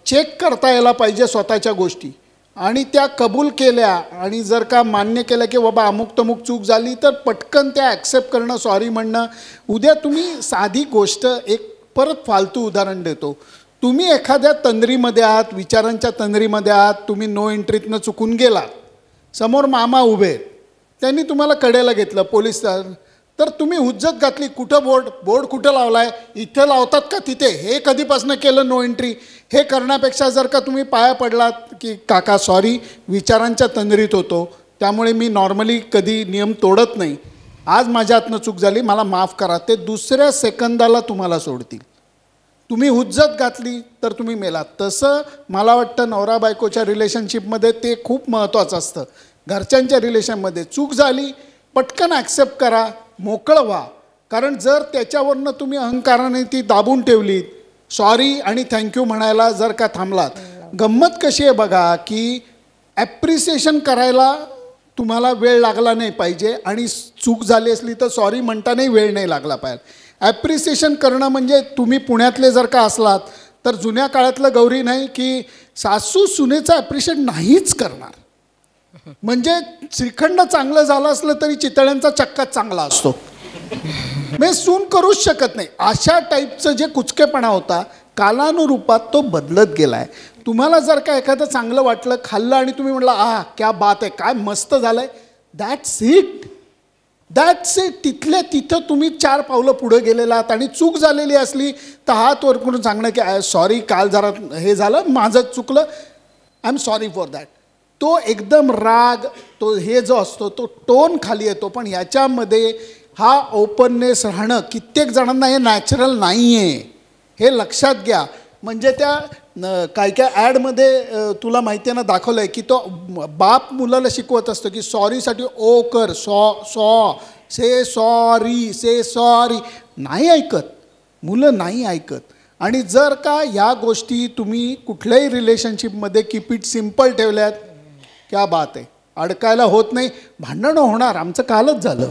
A: चेक करता यायला पाहिजे स्वतःच्या गोष्टी आणि त्या कबूल केल्या आणि जर का मान्य केलं की बाबा अमुक तमुक चूक झाली तर पटकन त्या ॲक्सेप्ट करणं, सॉरी म्हणणं. उद्या तुम्ही साधी गोष्ट एक परत फालतू उदाहरण देतो, तुम्ही एखाद्या तंद्रीमध्ये आहात, विचारांच्या तंद्रीमध्ये आहात, तुम्ही नो एंट्रीतनं चुकून गेलात, समोर मामा उभे आहेत, त्यांनी तुम्हाला कडेला घेतलं पोलीस, तर तुम्ही हुज्जत घातली, कुठं बोर्ड कुठं लावला आहे, इथं लावतात का तिथे, हे कधीपासून केलं नो एंट्री, हे करण्यापेक्षा जर का तुम्ही पाया पडलात की काका सॉरी विचारांच्या तंद्रीत होतो, त्यामुळे मी नॉर्मली कधी नियम तोडत नाही, आज माझ्या हातनं चूक झाली, मला माफ करा, ते दुसऱ्या सेकंदाला तुम्हाला सोडतील. तुम्ही हुज्जत घातली तर तुम्ही मेलात. तसं मला वाटतं नवरा बायकोच्या रिलेशनशिपमध्ये ते खूप महत्त्वाचं असतं. घरच्यांच्या रिलेशनमध्ये चूक झाली पटकन ॲक्सेप्ट करा, मोकळं व्हा. कारण जर त्याच्यावरनं तुम्ही अहंकाराने ती दाबून ठेवलीत, सॉरी आणि थँक्यू म्हणायला जर का थांबलात. गंमत कशी आहे बघा की ॲप्रिसिएशन करायला तुम्हाला वेळ लागला नाही पाहिजे आणि चूक झाली असली तर सॉरी म्हणतानाही वेळ नाही लागला पाहिजे. ॲप्रिसिएशन करणं म्हणजे तुम्ही पुण्यातले जर का असलात तर जुन्या काळातलं गौरी नाही की सासू सुनेचं ॲप्रिशिएट नाहीच करणार. म्हणजे श्रीखंड चांगलं झालं असलं तरी चितळ्यांचा चक्काच चांगला असतो, म्हणजे सून करूच शकत नाही. अशा टाईपचं जे कुचकेपणा होता कालानुरूपात तो बदलत गेला आहे. तुम्हाला जर का एखादं चांगलं वाटलं, खाल्लं आणि तुम्ही म्हटलं आ क्या बात आहे, काय मस्त झालं आहे, दॅट्स इट. तिथल्या तिथं तुम्ही 4 पावलं पुढं गेलेला आहात. आणि चूक झालेली असली तर हात वर करून सांगणं की सॉरी, काल जरा हे झालं, माझं चुकलं, I am sorry for that. तो एकदम राग, तो हे जो असतो तो टोन खाली येतो. पण याच्यामध्ये हा ओपननेस राहणं कित्येक जणांना हे नॅचरल नाही आहे, हे लक्षात घ्या. म्हणजे त्या काय काय ॲडमध्ये तुला माहिती आहे ना दाखवलं आहे की तो बाप मुलाला शिकवत असतो की सॉरीसाठी ओ कर, से सॉरी. नाही ऐकत मुलं, नाही ऐकत. आणि जर का या गोष्टी तुम्ही कुठल्याही रिलेशनशिपमध्ये कीप इट सिम्पल ठेवल्यात, क्या बात आहे, अडकायला होत नाही. भांडणं होणार, आमचं कालच झालं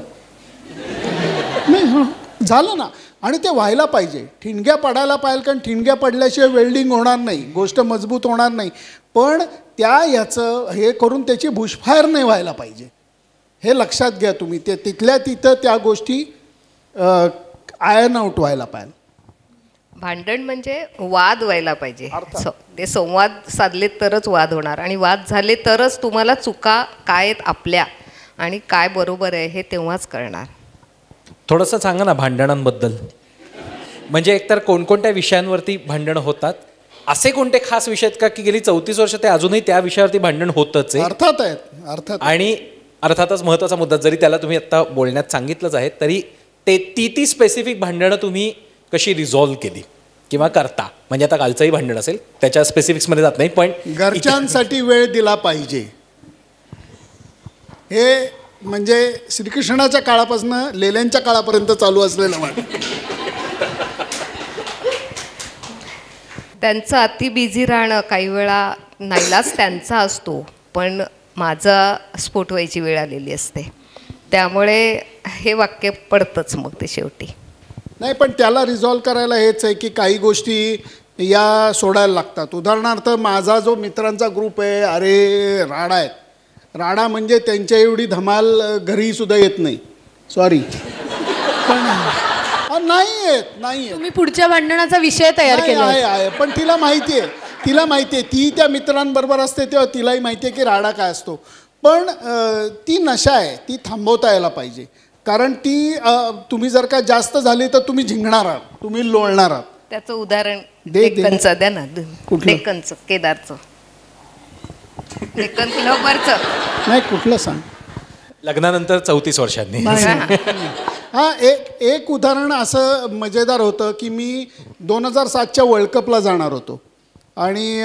A: नाही, झालं ना. आणि ते व्हायला पाहिजे, ठिणग्या पडायला पाहिजे, कारण ठिणग्या पडल्याशिवाय वेल्डिंग होणार नाही, गोष्ट मजबूत होणार नाही. पण याचं हे करून त्याची बुशफायर नाही व्हायला पाहिजे, हे लक्षात घ्या तुम्ही. ते तिथल्या तिथं त्या गोष्टी आयर्न आउट व्हायला पाहिजे.
B: भांडण म्हणजे वाद व्हायला पाहिजे. ते संवाद साधले तरच वाद होणार, आणि वाद झाले तरच तुम्हाला चुका काय आहेत आपल्या आणि काय बरोबर आहे हे तेव्हाच कळणार.
C: थोडंसं सांगा ना भांडणांबद्दल. म्हणजे एकतर कोणकोणत्या विषयांवरती भांडणं होतात, असे कोणते खास विषय आहेत का की गेली 34 वर्ष ते अजूनही त्या विषयावरती भांडण होतच आहे?
A: अर्थात.
C: आणि अर्थातच महत्त्वाचा मुद्दा, जरी त्याला तुम्ही आत्ता बोलण्यात सांगितलंच आहे तरी ती स्पेसिफिक भांडणं तुम्ही कशी रिझॉल्व्ह केली किंवा करता? म्हणजे आता कालचंही भांडण असेल, त्याच्या स्पेसिफिक्समध्ये जात नाही, पण
A: घरच्यांसाठी वेळ दिला पाहिजे. हे म्हणजे श्रीकृष्णाच्या काळापासून लेल्यांच्या काळापर्यंत चालू असलेलं वाटतं.
B: त्यांचं अति बिझी राहणं काही वेळा नाईलाज त्यांचा असतो, पण माझा स्फोट व्हायची वेळ आलेली असते. त्यामुळे हे वाक्य पडतंच मग ते शेवटी.
A: नाही, पण त्याला रिझॉल्व करायला हेच आहे की काही गोष्टी या सोडायला लागतात. उदाहरणार्थ माझा जो मित्रांचा ग्रुप आहे, अरे राडा आहेत. राडा म्हणजे त्यांच्या एवढी धमाल घरीसुद्धा येत नाही, सॉरी, पण नाही येत.
D: तुम्ही पुढच्या भांडणाचा विषय तयार केला
A: आहे. पण तिला माहिती आहे, ती त्या मित्रांबरोबर असते तेव्हा तिलाही माहिती आहे की राडा काय असतो. पण ती नशा आहे, ती थांबवता यायला पाहिजे. कारण ती तुम्ही जर का जास्त झाली तर तुम्ही झिंगणार आहात, तुम्ही लोळणार आहात.
B: त्याचं उदाहरण डेक्कनचं द्या ना. डेक्कनचं, केदारचं, डेक्कन क्लबवरचं.
A: नाही, कुठलं सांग.
C: लग्नानंतर 34 वर्षांनी.
A: हां, एक उदाहरण असं मजेदार होतं की मी 2007च्या वर्ल्ड कपला जाणार होतो. आणि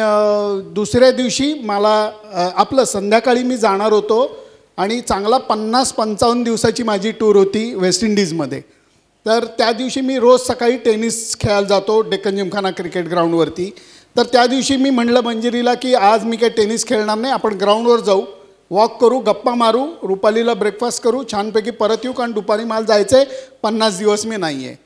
A: दुसऱ्या दिवशी मला आपलं संध्याकाळी मी जाणार होतो आणि चांगला 50-55 दिवसाची माझी टूर होती वेस्ट इंडिजमध्ये. तर त्या दिवशी मी रोज सकाळी टेनिस खेळायला जातो डेक्कन जिमखाना क्रिकेट ग्राउंडवरती. तर त्या दिवशी मी म्हणलं मंजिरीला की आज मी काही टेनिस खेळणार नाही, आपण ग्राउंडवर जाऊ, वॉक करू, गप्पा मारू, रुपालीला ब्रेकफास्ट करू, छानपैकी परत येऊ, कारण दुपारी मला जायचं आहे, 50 दिवस मी नाही आहे.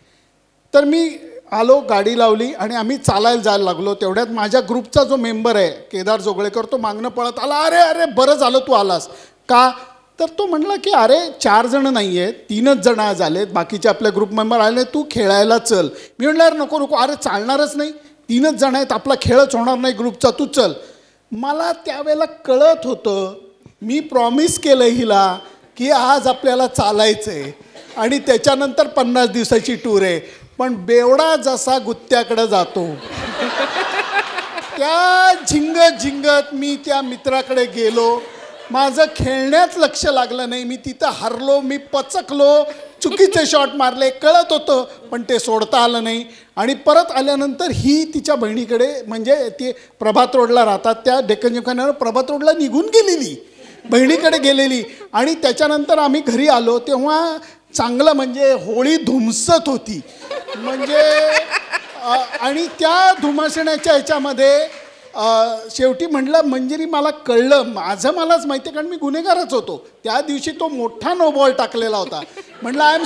A: तर मी आलो, गाडी लावली आणि आम्ही चालायला जायला लागलो. तेवढ्यात माझ्या ग्रुपचा जो मेंबर आहे केदार जोगळेकर, तो मागणं पळत आला, अरे बरं झालं तू आलास. का? तर तो म्हणला की अरे 4 जण नाही आहेत, 3च जण आज आलेत, बाकीचे आपले ग्रुप मेंबर आले, तू खेळायला चल. मी म्हणलं अरे नको, अरे चालणारच नाही, 3च जण आहेत, आपला खेळच होणार नाही ग्रुपचा, तू चल. मला त्यावेळेला कळत होतं, मी प्रॉमिस केलं हिला की आज आपल्याला चालायचं आहे आणि त्याच्यानंतर 50 दिवसाची टूर आहे. पण बेवडा जसा गुत्त्याकडे जातो, त्या झिंगत मी त्या मित्राकडे गेलो. माझं खेळण्यात लक्ष लागलं नाही, मी तिथं हरलो, मी पचकलो, चुकीचे शॉट मारले, कळत होतं पण ते सोडता आलं नाही. आणि परत आल्यानंतर ही तिच्या बहिणीकडे, म्हणजे ती प्रभात रोडला राहतात, त्या डेक्कन जिमखान्यावर प्रभात रोडला निघून गेलेली, बहिणीकडे गेलेली. आणि त्याच्यानंतर आम्ही घरी आलो तेव्हा चांगलं म्हणजे होळी धुमसत होती म्हणजे आणि त्या धुमासण्याच्या ह्याच्यामध्ये शेवटी म्हणलं मंजिरी मला कळलं, माझं मलाच माहिती आहे कारण मी गुन्हेगारच होतो. त्या दिवशी तो मोठा नो बॉल टाकलेला होता. म्हटलं आय एम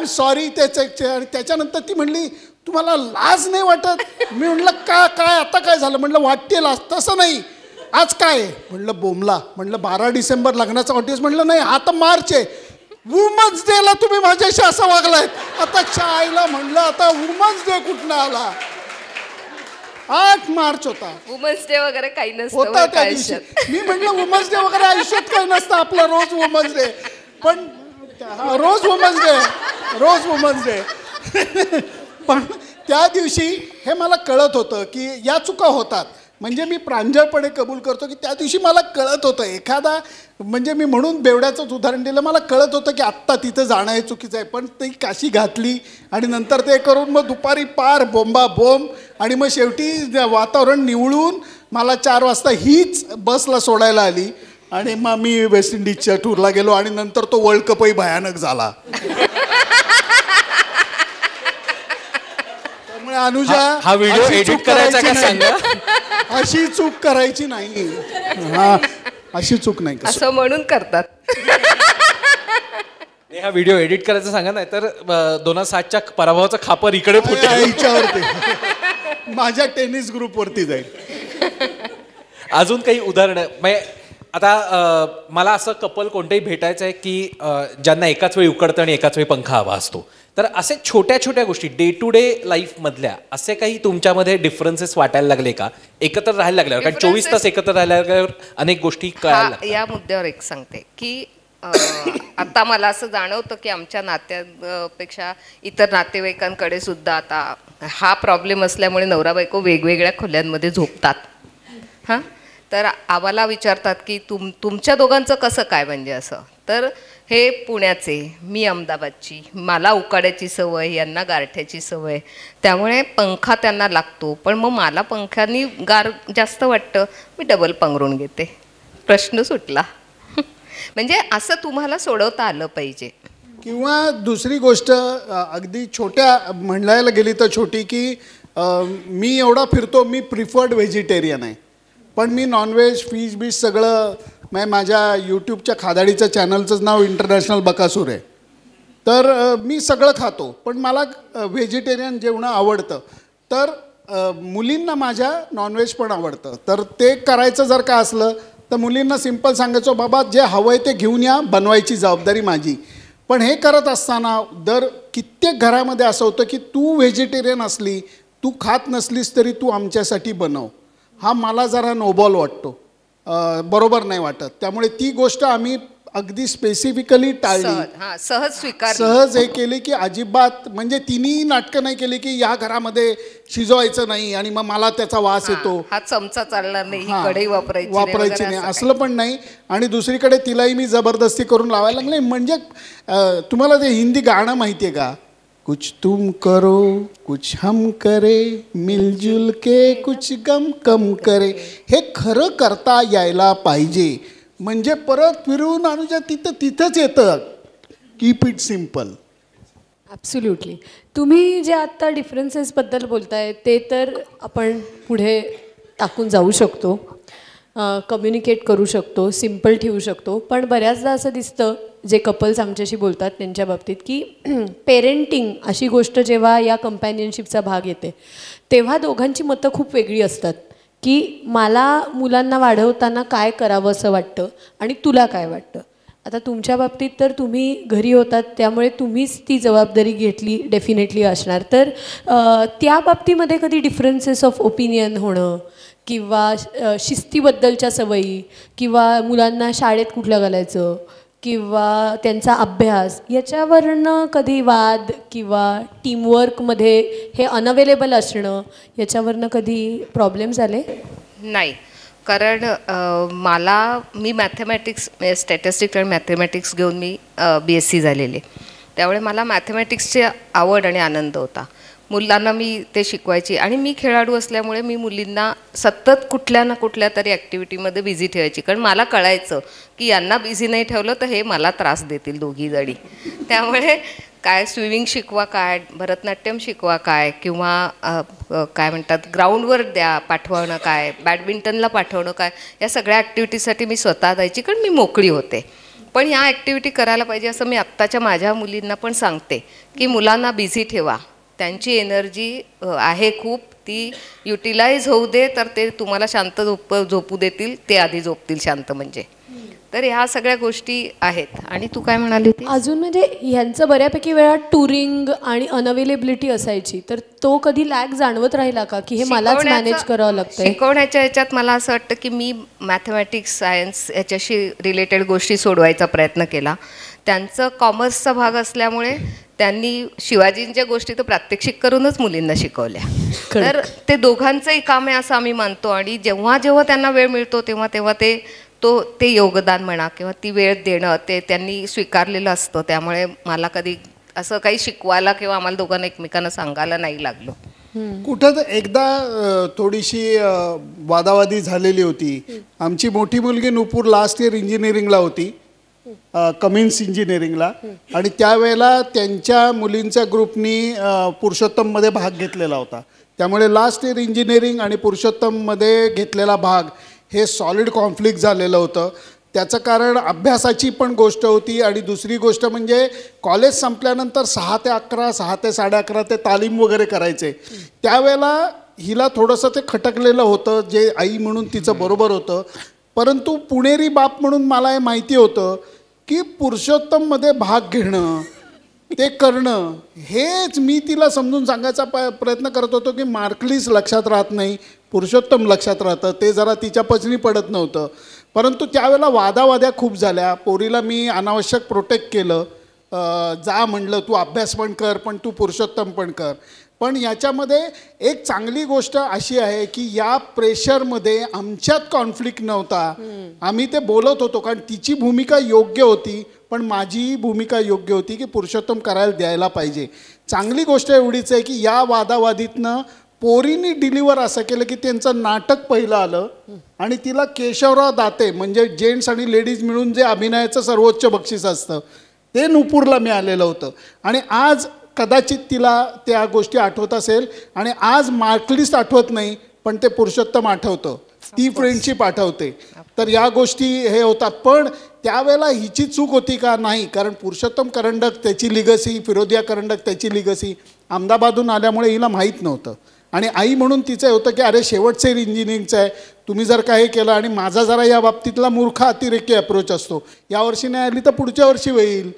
A: सॉरी आणि त्याच्यानंतर ती म्हणली तुम्हाला लाज नाही वाटत? मी म्हटलं काय आता काय झालं? म्हटलं वाटते लाज. तसं नाही, आज काय म्हटलं बोमला. म्हटलं 12 डिसेंबर लग्नाचा वाढदिवस. म्हटलं नाही हा तर मार्च आहे. वुमन्स डेला तुम्ही माझ्याशी असं वागलायत. आता आईला म्हणलं आता वुमन्स डे कुठनं आला? 8 मार्च होता.
B: वुमन्स डे वगैरे काही नसतं
A: होता त्या दिवशी. मी म्हटलं वुमन्स डे वगैरे आयुष्यात काही नसतं आपलं, रोज वुमन्स डे. पण रोज वुमन्स डे पण त्या दिवशी हे मला कळत होतं की या चुका होतात. म्हणजे मी प्रांजळपणे कबूल करतो की त्या दिवशी मला कळत होतं एखादा, म्हणजे मी म्हणून बेवड्याचंच उदाहरण दिलं, मला कळत होतं की आत्ता तिथं जाणं हे चुकीचं आहे. पण ती काशी घातली आणि नंतर ते करून मग दुपारी पार बोंब आणि मग शेवटी वातावरण निवळून मला 4 वाजता हीच बसला सोडायला आली आणि मग मी वेस्ट इंडिजच्या टूरला गेलो आणि नंतर तो वर्ल्ड कपही भयानक झाला. त्यामुळे अनुजा
C: हा व्हिडिओ एडिट करायचा का सांगा?
A: अशी चूक करायची नाही. हा अशी चूक नाही.
B: असं म्हणून करतात.
C: हा व्हिडिओ एडिट करायचा सांगा, नाही तर 2007च्या पराभवाचा खापर इकडे फुटेल.
A: हिच्यावरती माझ्या टेनिस ग्रुपवरती जाईल.
C: अजून काही उदाहरणं म्हणजे आता मला असं कपल कोणतंही भेटायचं आहे की ज्यांना एकाच वेळी उकडतं आणि एकाच वेळी पंखा हवा असतो. तर असे छोट्या छोट्या गोष्टी डे टू डे लाईफमधल्या असे काही तुमच्यामध्ये डिफरन्सेस वाटायला लागले का एकत्र राहायला लागल्यावर? कारण 24 तास एकत्र राहायला लागल्यावर अनेक गोष्टी कळायला लागतात.
B: या मुद्द्यावर एक सांगते की आता मला असं जाणवतं की आमच्या नात्यापेक्षा इतर नातेवाईकांकडे सुद्धा आता हा प्रॉब्लेम असल्यामुळे नवरा बायको वेगवेगळ्या खोल्यांमध्ये झोपतात. हां, तर आम्हाला विचारतात की तुमच्या दोघांचं कसं काय, म्हणजे असं. तर हे पुण्याचे, मी अहमदाबादची, मला उकाड्याची सवय, यांना गारठ्याची सवय, त्यामुळे पंखा त्यांना लागतो. पण मग मला पंख्यानी गार जास्त वाटतं, मी डबल पांघरून घेते, प्रश्न सुटला. म्हणजे असं तुम्हाला सोडवता आलं पाहिजे.
A: किंवा दुसरी गोष्ट अगदी छोट्या म्हणायला गेली तर छोटी की मी एवढा फिरतो, मी प्रिफर्ड व्हेजिटेरियन आहे, पण मी नॉनव्हेज फिश बीश सगळं, म्हणजे माझ्या यूट्यूबच्या खादाडीचं चॅनलचंच नाव इंटरनॅशनल बकासूर आहे. तर मी सगळं खातो, पण मला व्हेजिटेरियन जेवणं आवडतं. तर मुलींना माझ्या नॉनव्हेज पण आवडतं. तर ते करायचं जर का असलं तर मुलींना सिम्पल सांगायचं, बाबा जे हवं आहे ते घेऊन या, बनवायची जबाबदारी माझी. पण हे करत असताना कित्येक घरामध्ये असं होतं की तू व्हेजिटेरियन असली, तू खात नसलीस तरी तू आमच्यासाठी बनव. हा मला जरा नोबॉल वाटतो, बरोबर नाही वाटत. त्यामुळे ती गोष्ट आम्ही अगदी स्पेसिफिकली टाळली,
B: सहज स्वीकार,
A: सहज हे केली की अजिबात, म्हणजे तिन्ही नाटकं नाही केली की या घरामध्ये शिजवायचं नाही आणि मग मला त्याचा वास येतो,
B: हा चमचा चालणार नाही, ही कढई
A: वापरायची नाही, असलं पण नाही. आणि दुसरीकडे तिलाही मी जबरदस्ती करून लावायला लागले. म्हणजे तुम्हाला ते हिंदी गाणं माहिती आहे का, कुछ तुम करो कुछ हम करे, मिलजुल के कुछ गम कम करे, हे खरं करता यायला पाहिजे. म्हणजे परत फिरून अनुजा तिथंच येतं. Keep it simple.
D: ॲब्सोल्युटली. तुम्ही जे आत्ता डिफरन्सेसबद्दल बोलताय ते तर आपण पुढे टाकून जाऊ शकतो, कम्युनिकेट करू शकतो, सिम्पल ठेवू शकतो. पण बऱ्याचदा असं दिसतं जे कपल्स आमच्याशी बोलतात त्यांच्या बाबतीत की पेरेंटिंग अशी गोष्ट जेव्हा या कंपॅनियनशिपचा भाग येते तेव्हा दोघांची मतं खूप वेगळी असतात की मला मुलांना वाढवताना काय करावं असं वाटतं आणि तुला काय वाटतं. आता तुमच्या बाबतीत तर तुम्ही घरी होतात त्यामुळे तुम्हीच ती जबाबदारी घेतली डेफिनेटली असणार. तर त्या बाबतीमध्ये कधी डिफरन्सेस ऑफ ओपिनियन होणं किंवा शिस्तीबद्दलच्या सवयी किंवा मुलांना शाळेत कुठलं घालायचं किंवा त्यांचा अभ्यास याच्यावरनं कधी वाद किंवा टीमवर्कमध्ये हे अनअवेलेबल असणं याच्यावरनं कधी प्रॉब्लेम झाले?
B: नाही. कारण मी मॅथमॅटिक्स स्टॅटिस्टिक्स आणि मॅथमॅटिक्स घेऊन मी BSc झालेले, त्यामुळे मला मॅथमॅटिक्सची आवड आणि आनंद होता. मुलांना मी ते शिकवायची आणि मी खेळाडू असल्यामुळे मी मुलींना सतत कुठल्या ना कुठल्या तरी ॲक्टिव्हिटीमध्ये बिझी ठेवायची, कारण मला कळायचं की यांना बिझी नाही ठेवलं तर हे मला त्रास देतील दोघी जणी. त्यामुळे काय स्विमिंग शिकवा, काय भरतनाट्यम शिकवा, काय किंवा काय म्हणतात ग्राउंडवर पाठवणं, काय बॅडमिंटनला पाठवणं, काय या सगळ्या ॲक्टिव्हिटीसाठी मी स्वतः जायची, कारण मी मोकळी होते. पण ह्या ॲक्टिव्हिटी करायला पाहिजे असं मी आत्ताच्या माझ्या मुलींना पण सांगते की मुलांना बिझी ठेवा, त्यांची एनर्जी आहे खूप, ती युटिलाइज होऊ दे, तर ते तुम्हाला शांत झोपू देतील, ते आधी झोपतील शांत म्हणजे. तर ह्या सगळ्या गोष्टी आहेत. आणि तू काय म्हणाली होती
D: अजून? म्हणजे ह्यांचं बऱ्यापैकी वेळा टुरिंग आणि अनअवेलेबिलिटी असायची, तर तो कधी लॅग जाणवत राहिला का की हे मलाच मॅनेज करावं लागतं?
B: शिकवण्याच्या ह्याच्यात मला असं वाटतं की मी मॅथमॅटिक्स सायन्स याच्याशी रिलेटेड गोष्टी सोडवायचा प्रयत्न केला. त्यांचं कॉमर्सचा भाग असल्यामुळे त्यांनी शिवाजींच्या गोष्टी तर प्रात्यक्षिक करूनच मुलींना शिकवल्या. तर ते दोघांचंही काम आहे असं आम्ही मानतो. आणि जेव्हा जेव्हा त्यांना वेळ मिळतो तेव्हा तेव्हा ते योगदान म्हणा किंवा ती वेळ देणं ते त्यांनी स्वीकारलेलं असतं. त्यामुळे मला कधी असं काही शिकवायला किंवा आम्हाला दोघांना एकमेकांना सांगायला नाही लागलो.
A: कुठं एकदा थोडीशी वादावादी झालेली होती. आमची मोठी मुलगी नुपूर लास्ट इयर इंजिनिअरिंगला होती, कमिन्स इंजिनिअरिंगला, आणि त्यावेळेला त्यांच्या मुलींच्या ग्रुपनी पुरुषोत्तममध्ये भाग घेतलेला होता. त्यामुळे लास्ट इयर इंजिनिअरिंग आणि पुरुषोत्तममध्ये घेतलेला भाग हे सॉलिड कॉन्फ्लिक्ट झालेलं होतं. त्याचं कारण अभ्यासाची पण गोष्ट होती आणि दुसरी गोष्ट म्हणजे कॉलेज संपल्यानंतर 6 ते 11, 6 ते 11:30 ते तालीम वगैरे करायचे. त्यावेळेला हिला थोडंसं ते खटकलेलं होतं, जे आई म्हणून तिचं बरोबर होतं. परंतु पुणेरी बाप म्हणून मला हे माहिती होतं की पुरुषोत्तममध्ये भाग घेणं, ते करणं, हेच मी तिला समजून सांगायचा प्रयत्न करत होतो की मार्कलिस्ट लक्षात राहत नाही, पुरुषोत्तम लक्षात राहतं. ते जरा तिच्या पचनी पडत नव्हतं. परंतु त्यावेळेला वादावाद्या खूप झाल्या. पोरीला मी अनावश्यक प्रोटेक्ट केलं. जा म्हणलं तू अभ्यास पण कर, पण तू पुरुषोत्तम पण कर. पण याच्यामध्ये एक चांगली गोष्ट अशी आहे की या प्रेशरमध्ये आमच्यात कॉन्फ्लिक्ट नव्हता. आम्ही ते बोलत होतो, कारण तिची भूमिका योग्य होती, पण माझी भूमिका योग्य होती की पुरुषोत्तम करायला द्यायला पाहिजे. चांगली गोष्ट एवढीच आहे की या वादावादीतनं पोरीनी डिलिव्हर असं केलं की त्यांचं नाटक पहिलं आलं आणि तिला केशवराव दाते, म्हणजे जेंट्स आणि लेडीज मिळून जे अभिनयाचं सर्वोच्च बक्षीस असतं ते नुपूरला मिळालेलं होतं. आणि आज कदाचित तिला त्या गोष्टी आठवत असेल, आणि आज मार्कलिस्ट आठवत नाही पण ते पुरुषोत्तम आठवतं, ती फ्रेंडशिप आठवते. तर या गोष्टी हे होतात. पण त्यावेळेला हिची चूक होती का? नाही, कारण पुरुषोत्तम करंडक त्याची लिगसी, फिरोदिया करंडक त्याची लिगसी अहमदाबादहून आल्यामुळे हिला माहीत नव्हतं. आणि आई म्हणून तिचं होतं की अरे शेवटचं इंजिनिअरिंगचं आहे, तुम्ही जर काही केलं. आणि माझा जरा या बाबतीतला मूर्ख अतिरेकी अप्रोच असतो, यावर्षी नाही आली तर पुढच्या वर्षी होईल,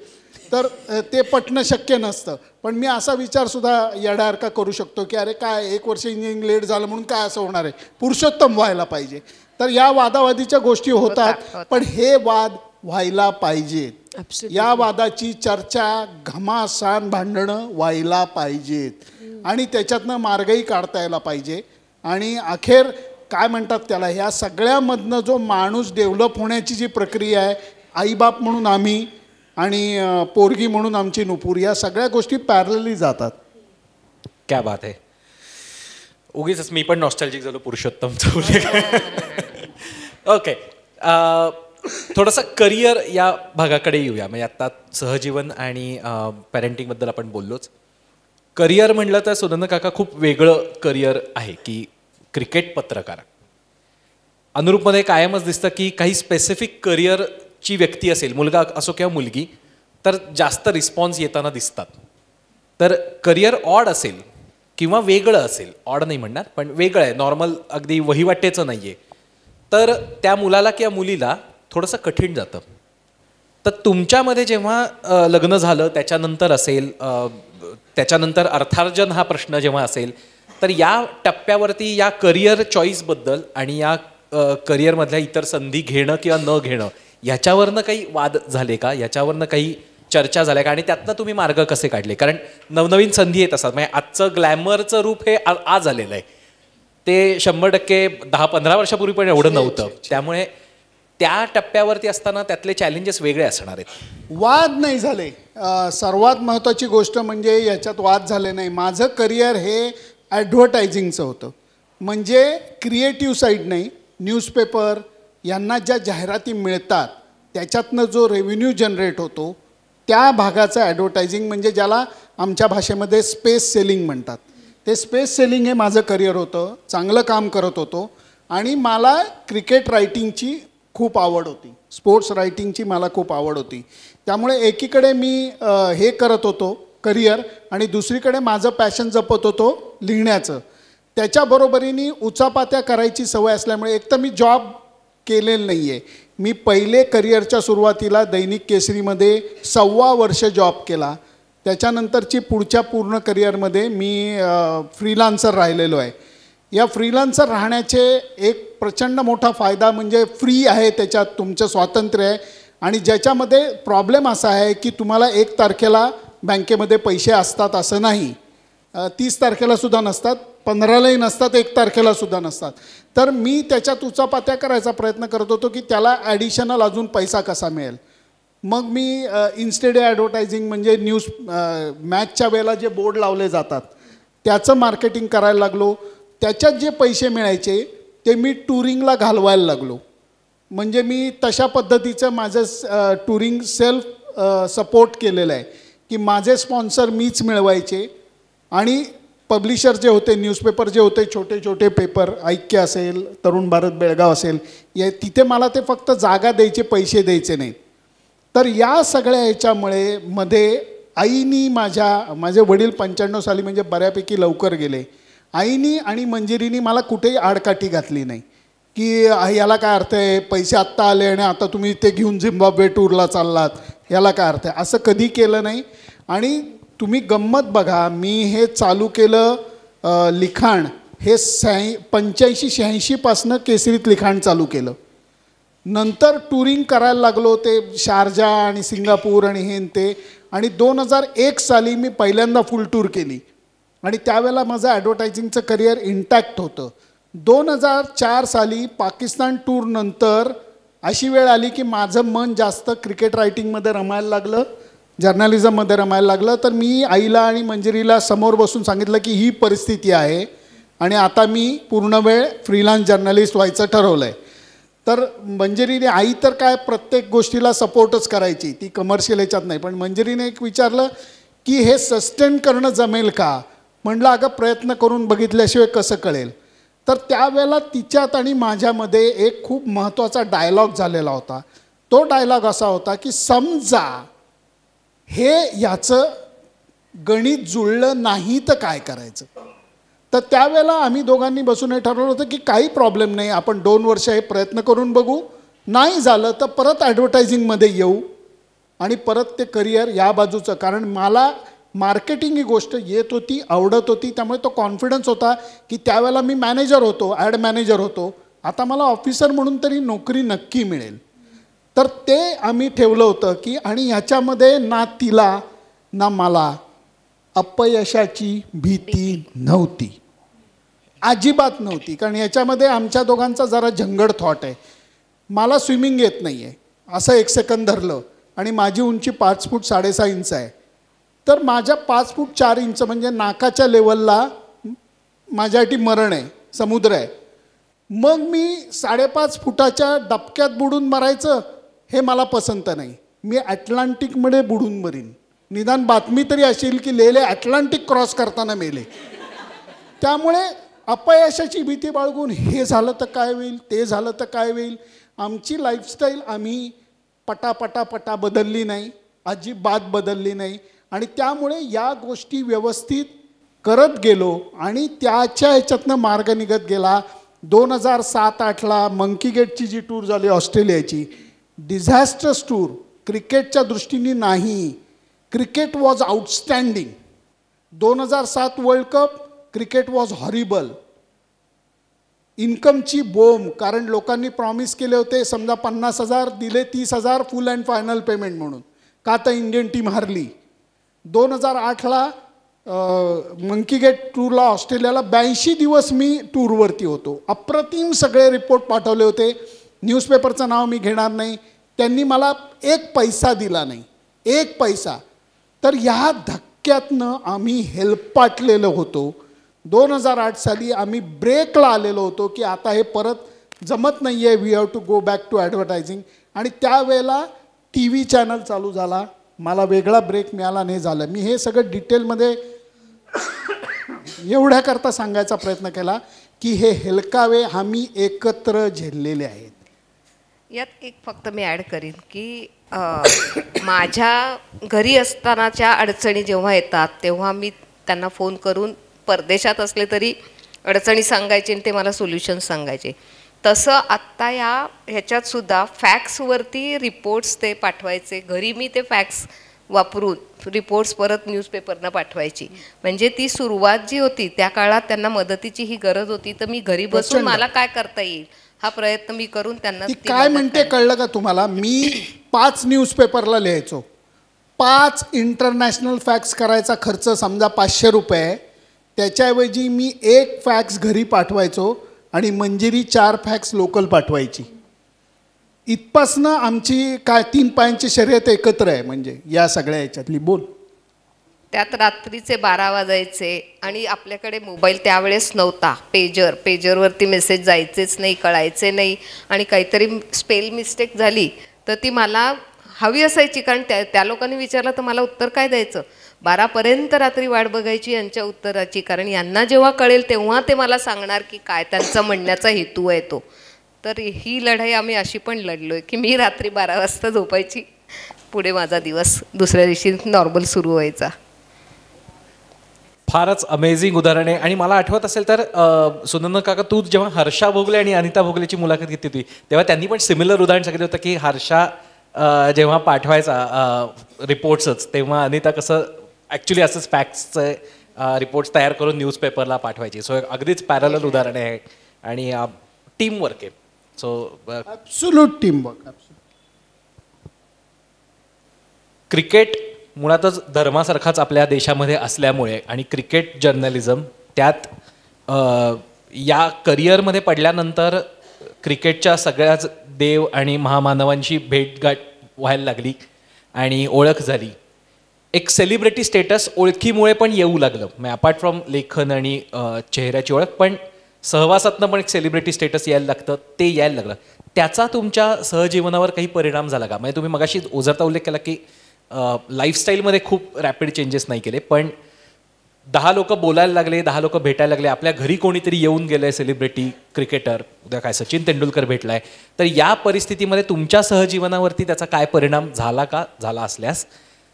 A: तर ते पटणं शक्य नसतं. पण मी असा विचारसुद्धा येड्यासारखा करू शकतो की अरे काय 1 वर्ष इंजिनिअरिंग लेट झालं म्हणून काय असं होणार आहे, पुरुषोत्तम व्हायला पाहिजे. तर या वादावादीच्या गोष्टी होतात, पण हे वाद व्हायला पाहिजेत. या वादाची चर्चा, घमासान भांडणं व्हायला पाहिजेत आणि त्याच्यातनं मार्गही काढता यायला पाहिजे. आणि अखेर काय म्हणतात त्याला, ह्या सगळ्यामधनं जो माणूस डेव्हलप होण्याची जी प्रक्रिया आहे, आईबाप म्हणून आम्ही आणि पोरगी म्हणून आमची नुपूर, या सगळ्या गोष्टी पॅरलली जातात.
C: क्या बात आहे. उगीच मी पण नॉस्टॅल्जिक झालो पुरुषोत्तमचं उल्लेख. ओके, थोडंसं करिअर या भागाकडे येऊया. म्हणजे आत्ता सहजीवन आणि पॅरेंटिंगबद्दल आपण बोललोच. करिअर म्हटलं तर सुनंद काका खूप वेगळं करिअर आहे की क्रिकेट पत्रकार. अनुरूपमध्ये कायमच दिसतं की काही स्पेसिफिक करिअरची व्यक्ती असेल, मुलगा असो किंवा मुलगी, तर जास्त रिस्पॉन्स येताना दिसतात. तर करिअर ऑड असेल किंवा वेगळं असेल, ऑड नाही म्हणणार पण वेगळं आहे, नॉर्मल अगदी वहिवाटेचं नाही आहे, तर त्या मुलाला किंवा मुलीला थोडंसं कठीण जातं. तर तुमच्यामध्ये जेव्हा लग्न झालं त्याच्यानंतर असेल, त्याच्यानंतर अर्थार्जन हा प्रश्न जेव्हा असेल, तर या टप्प्यावरती या करिअर चॉईसबद्दल आणि या करिअरमधल्या इतर संधी घेणं किंवा न घेणं ह्याच्यावरनं काही वाद झाले का, ह्याच्यावरनं काही चर्चा झाल्या का, आणि त्यातनं तुम्ही मार्ग कसे काढले? कारण नवनवीन संधी येत असतात. म्हणजे आजचं ग्लॅमरचं रूप हे आज आलेलं आहे, ते 100% 10-15 वर्षापूर्वी पण एवढं नव्हतं. त्यामुळे त्या टप्प्यावरती असताना त्यातले चॅलेंजेस वेगळे असणार आहेत.
A: वाद नाही झाले. सर्वात महत्त्वाची गोष्ट म्हणजे याच्यात वाद झाले नाही. माझं करिअर हे ॲडव्हर्टायझिंगचं होतं, म्हणजे क्रिएटिव्ह साईड नाही. न्यूजपेपर यांना ज्या जाहिराती मिळतात त्याच्यातनं जो रेव्हेन्यू जनरेट होतो त्या भागाचं ॲडव्हर्टायझिंग, म्हणजे ज्याला आमच्या भाषेमध्ये स्पेस सेलिंग म्हणतात. ते स्पेस सेलिंग हे माझं करिअर होतं. चांगलं काम करत होतो आणि मला क्रिकेट रायटिंगची खूप आवड होती, स्पोर्ट्स रायटिंगची मला खूप आवड होती. त्यामुळे एकीकडे मी हे करत होतो करिअर आणि दुसरीकडे माझं पॅशन जपत होतो लिहिण्याचं. त्याच्याबरोबरीने उचापात्या करायची सवय असल्यामुळे एक तर मी जॉब केलेलं नाही आहे. मी पहिले करिअरच्या सुरुवातीला दैनिक केसरीमध्ये 1.25 वर्ष जॉब केला. त्याच्यानंतरची पुढच्या पूर्ण करिअरमध्ये मी फ्रीलान्सर राहिलेलो आहे. या फ्रीलान्सर राहण्याचे एक प्रचंड मोठा फायदा म्हणजे फ्री आहे, त्याच्यात तुमचं स्वातंत्र्य आहे. आणि ज्याच्यामध्ये प्रॉब्लेम असा आहे की तुम्हाला 1 तारखेला बँकेमध्ये पैसे असतात असं नाही, 30 तारखेलासुद्धा नसतात, 15लाही नसतात, 1 तारखेलासुद्धा नसतात. तर मी त्याच्यात उचापात्या करायचा प्रयत्न करत होतो की त्याला ॲडिशनल अजून पैसा कसा मिळेल. मग मी इन्स्टेड ॲडव्हर्टायझिंग म्हणजे मॅचच्या वेळेला जे बोर्ड लावले जातात त्याचं मार्केटिंग करायला लागलो. त्याच्यात जे पैसे मिळायचे ते मी टुरिंगला घालवायला लागलो. म्हणजे मी तशा पद्धतीचं माझं टुरिंग सेल्फ सपोर्ट केलेलं आहे की माझे स्पॉन्सर मीच मिळवायचे. आणि पब्लिशर जे होते, न्यूजपेपर जे होते, छोटे छोटे पेपर, ऐक्य असेल, तरुण भारत बेळगाव असेल, तिथे मला ते फक्त जागा द्यायचे, पैसे द्यायचे नाही. तर या सगळ्या ह्याच्यामुळे मध्ये आईनी माझे वडील 95 साली म्हणजे बऱ्यापैकी लवकर गेले. आईनी आणि मंजिरीनी मला कुठेही आडकाठी घातली नाही की याला काय अर्थ आहे, पैसे आत्ता आले आणि आता तुम्ही ते घेऊन झिम्बाब्वे टूरला चाललात, याला काय अर्थ आहे, असं कधी केलं नाही. आणि तुम्ही गंमत बघा, मी हे चालू केलं लिखाण हे 85-86 पासनं केसरीत लिखाण चालू केलं. नंतर टुरिंग करायला लागलो, ते शारजा आणि सिंगापूर आणि हे ते. आणि 2001 साली मी पहिल्यांदा फुल टूर केली आणि त्यावेळेला माझं ॲडव्हर्टायझिंगचं करिअर इंटॅक्ट होतं. 2004 साली पाकिस्तान टूरनंतर अशी वेळ आली की माझं मन जास्त क्रिकेट रायटिंगमध्ये रमायला लागलं, जर्नलिझममध्ये रमायला लागलं. तर मी आईला आणि मंजिरीला समोर बसून सांगितलं की ही परिस्थिती आहे आणि आता मी पूर्ण वेळ फ्रीलान्स जर्नलिस्ट व्हायचं ठरवलं आहे. तर मंजिरीने, आई तर काय प्रत्येक गोष्टीला सपोर्टच करायची, ती कमर्शियल ह्याच्यात नाही, पण मंजिरीने एक विचारलं की हे सस्टेन करणं जमेल का. म्हटलं अगं प्रयत्न करून बघितल्याशिवाय कसं कळेल. तर त्यावेळेला तिच्यात आणि माझ्यामध्ये एक खूप महत्त्वाचा डायलॉग झालेला होता. तो डायलॉग असा होता की समजा हे याचं गणित जुळलं नाही तर काय करायचं. तर त्यावेळेला आम्ही दोघांनी बसून हे ठरवलं होतं की काही प्रॉब्लेम नाही, आपण 2 वर्ष हे प्रयत्न करून बघू, नाही झालं तर परत ॲडव्हर्टायझिंगमध्ये येऊ आणि परत ते करिअर या बाजूचं. कारण मला मार्केटिंग ही गोष्ट येत होती, आवडत होती, त्यामुळे तो कॉन्फिडन्स होता की त्यावेळेला मी मॅनेजर होतो, ॲड मॅनेजर होतो, आता मला ऑफिसर म्हणून तरी नोकरी नक्की मिळेल. तर ते आम्ही ठेवलं होतं की, आणि ह्याच्यामध्ये ना तिला ना मला अपयशाची भीती नव्हती, अजिबात नव्हती. कारण याच्यामध्ये आमच्या दोघांचा जरा झंगड थॉट आहे. मला स्विमिंग येत नाही आहे असं 1 सेकंद धरलं आणि माझी उंची 5 फूट 6.5 इंच आहे. तर माझ्या 5 फूट 4 इंच म्हणजे नाकाच्या लेवलला माझ्यासाठी मरण आहे, समुद्र आहे. मग मी 5.5 फुटाच्या डबक्यात बुडून मरायचं हे मला पसंत नाही. मी ॲटलांटिकमध्ये बुडून मरीन, निदान बातमी तरी असेल की लेले ॲटलांटिक क्रॉस करताना मेले. त्यामुळे अपयशाची भीती बाळगून हे झालं तर काय होईल, ते झालं तर काय होईल. आमची लाईफस्टाईल आम्ही पटा बदलली नाही, अजिबात बदलली नाही. आणि त्यामुळे या गोष्टी व्यवस्थित करत गेलो आणि त्याच्या ह्याच्यातनं मार्ग निघत गेला. 2007-08ला मंकी गेटची जी टूर झाली ऑस्ट्रेलियाची, डिझॅस्टर्स टूर, क्रिकेटच्या दृष्टीने नाही, cricket was outstanding. 2007 world cup, cricket was horrible. इन्कमची बोंब, कारण लोकांनी प्रॉमिस केले होते, समजा 50,000 दिले, 30,000 फुल अँड फायनल पेमेंट म्हणून, का तर इंडियन टीम हरली. 2008ला मंकी गेट टूरला ऑस्ट्रेलियाला 82 दिवस मी टूरवरती होतो. अप्रतिम सगळे रिपोर्ट पाठवले होते. न्यूजपेपरचं नाव मी घेणार नाही. त्यांनी मला 1 पैसा दिला नाही, 1 पैसा. तर ह्या धक्क्यातनं आम्ही हेलपाटलेलो होतो. 2008 साली आम्ही ब्रेकला आलेलो होतो की आता हे परत जमत नाही आहे, we have to go back to advertising. आणि त्यावेळेला टी व्ही चॅनल चालू झाला, मला वेगळा ब्रेक मिळाला नाही झालं. मी हे सगळं डिटेलमध्ये एवढ्याकरता सांगायचा प्रयत्न केला की हे हेलकावे आम्ही एकत्र झेललेले आहेत.
B: यात एक फक्त मी ॲड करीन की माझ्या घरी असतानाच्या अडचणी जेव्हा येतात तेव्हा मी त्यांना फोन करून, परदेशात असले तरी अडचणी सांगायचे आणि ते मला सोल्युशन सांगायचे. तसं आत्ता ह्याच्यात सुद्धा फॅक्सवरती रिपोर्ट्स ते पाठवायचे. घरी मी ते फॅक्स वापरून रिपोर्ट्स परत न्यूजपेपरनं पाठवायची. म्हणजे ती सुरुवात जी होती त्या काळात त्यांना मदतीची ही गरज होती. तर मी घरी बसून मला काय करता येईल हा प्रयत्न मी करून त्यांना
A: ती काय म्हणते कळलं का तुम्हाला? मी 5 न्यूजपेपरला लिहायचो. 5 इंटरनॅशनल फॅक्स करायचा खर्च समजा 500 रुपये. त्याच्याऐवजी मी 1 फॅक्स घरी पाठवायचो आणि मंजिरी 4 फॅक्स लोकल पाठवायची. इथपासनं आमची काय 3 पायांची शर्यत एकत्र आहे म्हणजे या सगळ्या ह्याच्यातली. बोल.
B: त्यात रात्रीचे 12 वाजायचे आणि आपल्याकडे मोबाईल त्यावेळेस नव्हता. पेजरवरती मेसेज जायचेच नाही, कळायचे नाही. आणि काहीतरी स्पेल मिस्टेक झाली तर ती मला हवी असायची, कारण त्या लोकांनी विचारलं तर मला उत्तर काय द्यायचं. 12पर्यंत रात्री वाट बघायची यांच्या उत्तराची, कारण यांना जेव्हा कळेल तेव्हा ते मला सांगणार की काय त्यांचा म्हणण्याचा हेतू आहे तो. तर ही लढाई आम्ही अशी पण लढलो आहे की मी रात्री 12 वाजता झोपायची, पुढे माझा दिवस दुसऱ्या दिवशी नॉर्मल सुरू व्हायचा.
C: फारच अमेझिंग उदाहरण आहे. आणि मला आठवत असेल तर सुनंदन काका, तू जेव्हा हर्षा भोगले आणि अनिता भोगलेची मुलाखत घेतली होती तेव्हा त्यांनी पण सिमिलर उदाहरण सांगितलं होतं की हर्षा जेव्हा पाठवायचा रिपोर्ट्सच तेव्हा अनिता कसं ॲक्च्युली असंच फॅक्ट्सचे रिपोर्ट्स तयार करून न्यूजपेपरला पाठवायची. सो अगदीच पॅरलल उदाहरण आहे आणि टीमवर्क आहे. So
A: absolute teamwork.
C: क्रिकेट मुळातच धर्मासारखाच आपल्या देशामध्ये असल्यामुळे आणि क्रिकेट जर्नलिझम त्यात या करिअरमध्ये पडल्यानंतर क्रिकेटच्या सगळ्याच देव आणि महामानवांची भेटगाठ व्हायला लागली आणि ओळख झाली. एक सेलिब्रिटी स्टेटस ओळखीमुळे पण येऊ लागलं. म्हणजे अपार्ट फ्रॉम लेखन आणि चेहऱ्याची ओळख, पण सहवासातनं पण एक सेलिब्रिटी स्टेटस यायला लागतं, ते यायला लागलं. त्याचा तुमच्या सहजीवनावर काही परिणाम झाला का? म्हणजे तुम्ही मगाशी ओझरता उल्लेख केला की लाईफस्टाईलमध्ये खूप रॅपिड चेंजेस नाही केले, पण 10 लोक बोलायला लागले, 10 लोक भेटायला लागले, आपल्या घरी कोणीतरी येऊन गेलंय सेलिब्रिटी क्रिकेटर, उद्या काय सचिन तेंडुलकर भेटलाय. तर या परिस्थितीमध्ये तुमच्या सहजीवनावरती त्याचा काय परिणाम झाला का? झाला असल्यास,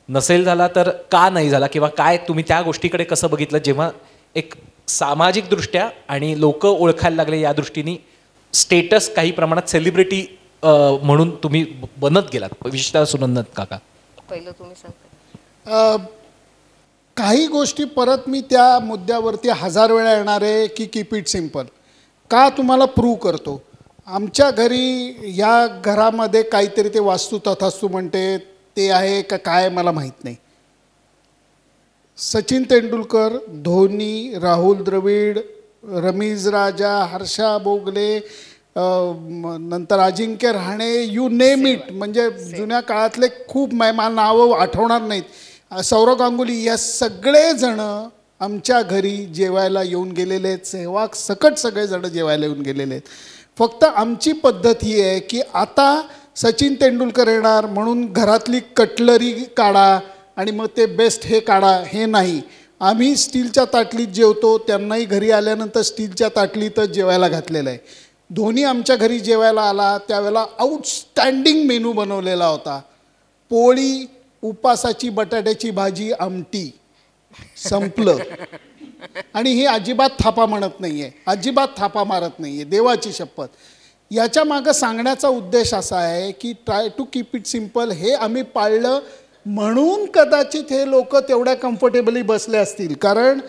C: नसेल झाला तर का नाही झाला, किंवा काय तुम्ही त्या गोष्टीकडे कसं बघितलं जेव्हा एक सामाजिकदृष्ट्या आणि लोक ओळखायला लागले या दृष्टीने स्टेटस काही प्रमाणात सेलिब्रिटी म्हणून तुम्ही बनत गेलात, विशेषतः सुनंदन काका?
B: पहिलं तुम्ही सांगता.
A: काही गोष्टी परत मी त्या मुद्द्यावरती 1000 वेळा येणार आहे की कीप इट सिम्पल. का तुम्हाला प्रूव्ह करतो. आमच्या घरी या घरामध्ये काहीतरी ते वास्तू तथास्तू म्हणते ते आहे का काय मला माहीत नाही. सचिन तेंडुलकर, धोनी, राहुल द्रविड, रमीज राजा, हर्षा भोगले, नंतर Ajinkya Rahane, you name it, म्हणजे जुन्या काळातले खूप मला नावं आठवणार नाहीत, सौरव गांगुली, या सगळेजणं आमच्या घरी जेवायला येऊन गेलेले आहेत. सेहवाग सकट सगळेजणं जेवायला येऊन गेलेले आहेत. फक्त आमची पद्धत ही आहे की आता सचिन तेंडुलकर येणार म्हणून घरातली कटलरी काढा आणि मग ते बेस्ट हे काढा, हे नाही. आम्ही स्टीलच्या ताटलीत जेवतो, त्यांनाही घरी आल्यानंतर स्टीलच्या ताटलीतच जेवायला घातलेलं आहे. धोनी आमच्या घरी जेवायला आला त्यावेळेला आउटस्टँडिंग मेनू बनवलेला होता. पोळी, उपासाची बटाट्याची भाजी, आमटी, संपलं. आणि ही अजिबात थापा म्हणत नाही आहे, अजिबात थापा मारत नाही आहे, देवाची शपथ. याच्या मागं सांगण्याचा उद्देश असा आहे की try to keep it simple. हे आम्ही पाळलं म्हणून कदाचित हे लोक तेवढ्या कम्फर्टेबली बसले असतील. कारण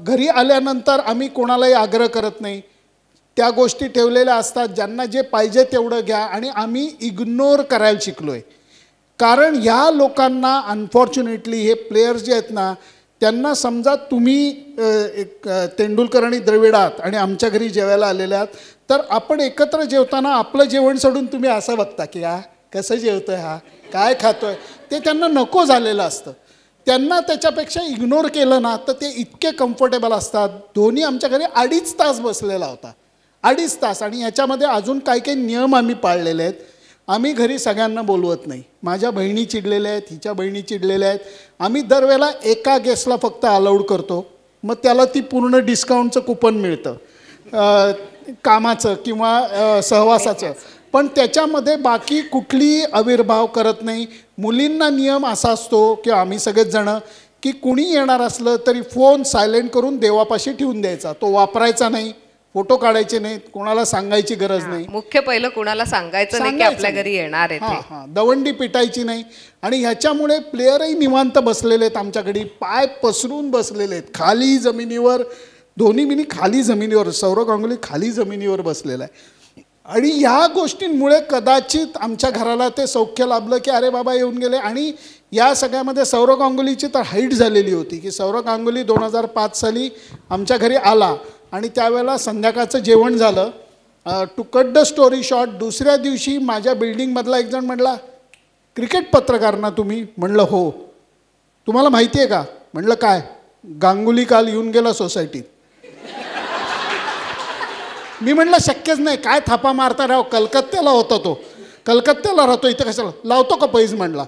A: घरी आल्यानंतर आम्ही कोणालाही आग्रह करत नाही, त्या गोष्टी ठेवलेल्या असतात, ज्यांना जे पाहिजे तेवढं घ्या. आणि आम्ही इग्नोर करायला शिकलो आहे. कारण ह्या लोकांना अनफॉर्च्युनेटली हे प्लेयर्स जे आहेत ना, त्यांना समजा तुम्ही तेंडुलकर आणि द्रविड आहात आणि आमच्या घरी जेवायला आलेले आहात, तर आपण एकत्र जेवताना आपलं जेवण सोडून तुम्ही असं बघता की कसं जेवतोय हा, काय खातोय, ते त्यांना नको झालेलं असतं. त्यांना त्याच्यापेक्षा इग्नोर केलं ना तर ते इतके कम्फर्टेबल असतात. धोनी आमच्या घरी 2.5 तास बसलेला होता, 2.5 तास. आणि ह्याच्यामध्ये अजून काही काही नियम आम्ही पाळलेले आहेत. आम्ही घरी सगळ्यांना बोलवत नाही. माझ्या बहिणी चिडलेल्या आहेत, हिच्या बहिणी चिडलेल्या आहेत. आम्ही दरवेळेला एका गेस्टला फक्त अलाउड करतो, मग त्याला ती पूर्ण डिस्काउंटचं कुपन मिळतं कामाचं किंवा सहवासाचं. पण त्याच्यामध्ये बाकी कुठलीही आविर्भाव करत नाही. मुलींना नियम असा असतो की आम्ही सगळेच जणं की कुणी येणार असलं तरी फोन सायलेंट करून देवापाशी ठेवून द्यायचा, तो वापरायचा नाही, फोटो काढायचे नाहीत, कोणाला सांगायची गरज नाही.
B: मुख्य पहिलं कोणाला सांगायचं नाही की आपल्या घरी येणार आहे.
A: हां, दवंडी पिटायची नाही. आणि ह्याच्यामुळे प्लेयरही निवांत बसलेले आहेत आमच्या घरी, पाय पसरून बसलेले आहेत खाली जमिनीवर. धोनी खाली जमिनीवर, सौरव गांगुली खाली जमिनीवर बसलेला आहे. आणि ह्या गोष्टींमुळे कदाचित आमच्या घराला ते सौख्य लाभलं की अरे बाबा येऊन गेले. आणि या सगळ्यामध्ये सौरव गांगुलीची तर हाईट झालेली होती की सौरव गांगुली 2005 साली आमच्या घरी आला आणि त्यावेळेला संध्याकाळचं जेवण झालं. To cut the story short, दुसऱ्या दिवशी माझ्या बिल्डिंगमधला एक जण म्हटला, क्रिकेट पत्रकार ना तुम्ही? म्हणलं हो. तुम्हाला माहिती आहे का? म्हणलं काय? गांगुली काल येऊन गेला सोसायटीत. मी म्हणलं शक्यच नाही, काय थापा मारता राव, कलकत्त्याला होता तो, कलकत्त्याला राहतो, इथं कशाला लावतो का पैज? म्हणला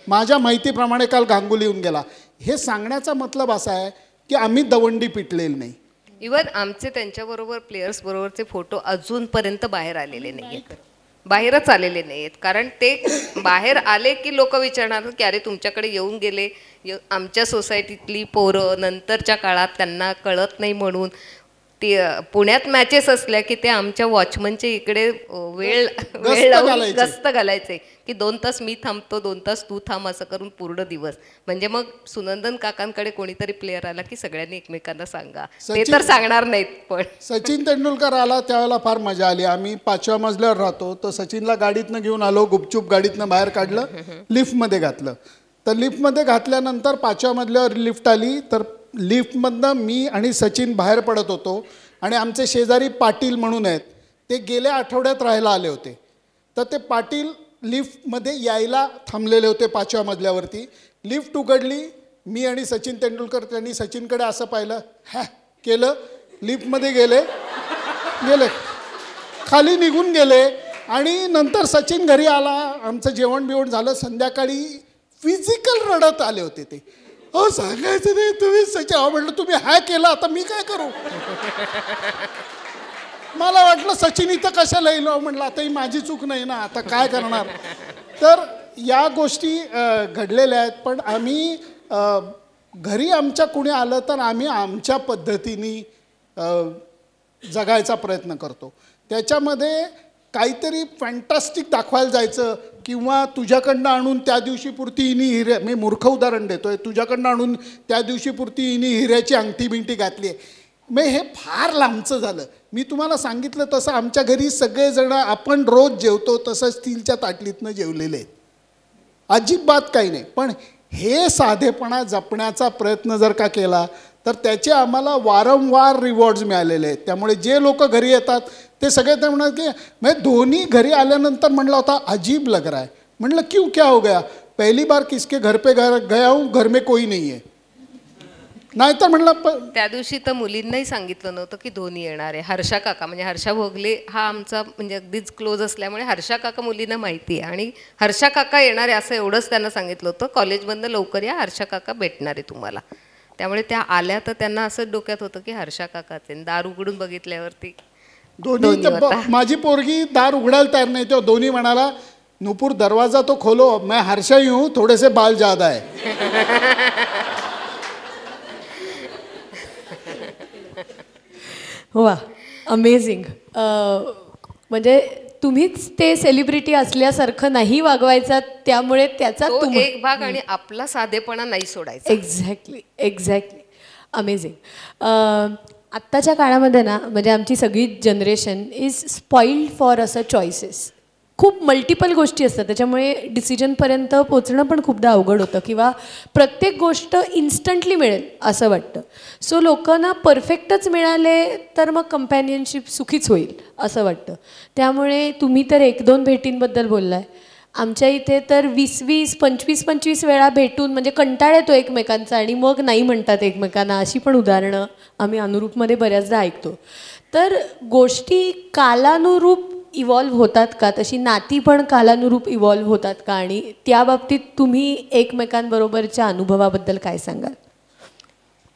A: माझ्या माहितीप्रमाणे काल गांगुली येऊन गेला. हे सांगण्याचा मतलब असा आहे की आम्ही दवंडी पिटलेली नाही.
B: इव्हन आमचे त्यांच्याबरोबर प्लेयर्स बरोबरचे फोटो अजूनपर्यंत बाहेर आलेले नाही आहेत, बाहेरच आलेले नाही आहेत. कारण ते बाहेर आले की लोक विचारणार की अरे तुमच्याकडे येऊन गेले. आमच्या सोसायटीतली पोरं नंतरच्या काळात त्यांना कळत नाही म्हणून ते पुण्यात मॅचेस असल्या की ते आमच्या वॉचमनच्या इकडे वेळ लावून गस्त घालायचे की 2 तास मी थांबतो, 2 तास तू थांब, असं करून पूर्ण दिवस. म्हणजे मग सुनंदन काकांकडे कोणीतरी प्लेअर आला की सगळ्यांनी एकमेकांना सांगा, ते तर सांगणार नाहीत. पण
A: सचिन तेंडुलकर आला त्यावेळेला फार मजा आली. आम्ही 5व्या मजल्यावर राहतो, तर सचिनला गाडीतनं घेऊन आलो, गुपचूप गाडीतनं बाहेर काढलं, लिफ्टमध्ये घातलं. तर लिफ्टमध्ये घातल्यानंतर 5व्या मजल्यावर लिफ्ट आली, तर लिफ्टमधनं मी आणि सचिन बाहेर पडत होतो आणि आमचे शेजारी पाटील म्हणून आहेत, ते गेल्या आठवड्यात राहायला आले होते. तर ते पाटील लिफ्टमध्ये यायला थांबलेले होते 5व्या मजल्यावरती. लिफ्ट उघडली, मी आणि सचिन तेंडुलकर, त्यांनी सचिनकडे असं पाहिलं, केलं, लिफ्टमध्ये गेले खाली निघून गेले. आणि नंतर सचिन घरी आला, आमचं जेवण बिवण झालं. संध्याकाळी फिजिकल रडत आले होते ते. सांगायचं नाही तुम्ही सचिन. म्हटलं तुम्ही केलं, आता मी काय करू? मला वाटलं सचिन इथं कशाला येईल. म्हटलं आता ही माझी चूक नाही ना, आता काय करणार. तर या गोष्टी घडलेल्या आहेत. पण आम्ही घरी आमच्या कुणी आलं तर आम्ही आमच्या पद्धतीने जगायचा प्रयत्न करतो. त्याच्यामध्ये काहीतरी फॅन्टास्टिक दाखवायला जायचं किंवा तुझ्याकडनं आणून त्या दिवशी पुरती हिने मी मूर्ख उदाहरण देतोय, तुझ्याकडनं आणून त्या दिवशी पुरती हिने हिऱ्याची अंगठी बिंगठी घातली आहे, मग हे फार लांबचं झालं. मी तुम्हाला सांगितलं तसं आमच्या घरी सगळेजण आपण रोज जेवतो तसं स्टीलच्या ताटलीतनं जेवलेले आहेत, अजिबात काही नाही. पण हे साधेपणा जपण्याचा प्रयत्न जर का केला तर त्याचे आम्हाला वारंवार रिवॉर्ड्स मिळालेले आहेत. त्यामुळे जे लोक घरी येतात ते सगळे ते म्हणतात की म्हणजे धोनी घरी आल्यानंतर म्हणला होता अजीब लग रहा है. म्हणलं क्यों, क्या हो गया? पहली बार किसके घर पे गया हूँ, घर में कोई नहीं है. नाहीतर म्हणलं
B: त्या दिवशी तर मुलींनाही सांगितलं नव्हतं की धोनी येणार आहे. हर्षा काका म्हणजे हर्षा भोगले हा आमचा म्हणजे अगदीच क्लोज असल्यामुळे हर्षा काका मुलींना माहिती आहे आणि हर्षा काका येणार आहे असं एवढंच त्यांना सांगितलं होतं. कॉलेजमधनं लवकर या, हर्षा काका भेटणार आहे तुम्हाला. त्यामुळे त्या आल्या तर त्यांना असं डोक्यात होतं की हर्षा काकाचे. दार उघडून बघितल्यावरती
A: धोनी. माझी पोरगी दार उघडायला तयार नाही, तेव्हा धोनी म्हणाला नुपुर दरवाजा तो खोलो, मैं हर्षा ही हूँ, थोडे से बाल ज्यादा है.
D: वा, अमेझिंग. म्हणजे तुम्हीच ते सेलिब्रिटी असल्यासारखं नाही वागवायचा, त्यामुळे त्याचा
B: एक भाग आणि आपला साधेपणा नाही सोडायचा.
D: Exactly amazing. आत्ताच्या काळामध्ये ना म्हणजे आमची सगळी जनरेशन इज स्पॉइल्ड फॉर असं चॉईसेस. खूप मल्टिपल गोष्टी असतात, त्याच्यामुळे डिसिजनपर्यंत पोचणं पण खूपदा अवघड होतं किंवा प्रत्येक गोष्ट इन्स्टंटली मिळेल असं वाटतं. सो लोकांना परफेक्टच मिळाले तर मग कंपॅनियनशिप सुखीच होईल असं वाटतं. त्यामुळे तुम्ही तर 1-2 भेटींबद्दल बोललाय, आमच्या इथे तर 20-20, 25-25 वेळा भेटून म्हणजे कंटाळा येतो एकमेकांचा आणि मग नाही म्हणतात एकमेकांना, अशी पण उदाहरणं आम्ही अनुरूपमध्ये बऱ्याचदा ऐकतो. तर गोष्टी कालानुरूप इव्हॉल्व्ह होतात का, तशी नाती पण कालानुरूप इव्हॉल्व्ह होतात का, आणि त्या बाबतीत तुम्ही एकमेकांबरोबरच्या अनुभवाबद्दल काय सांगाल?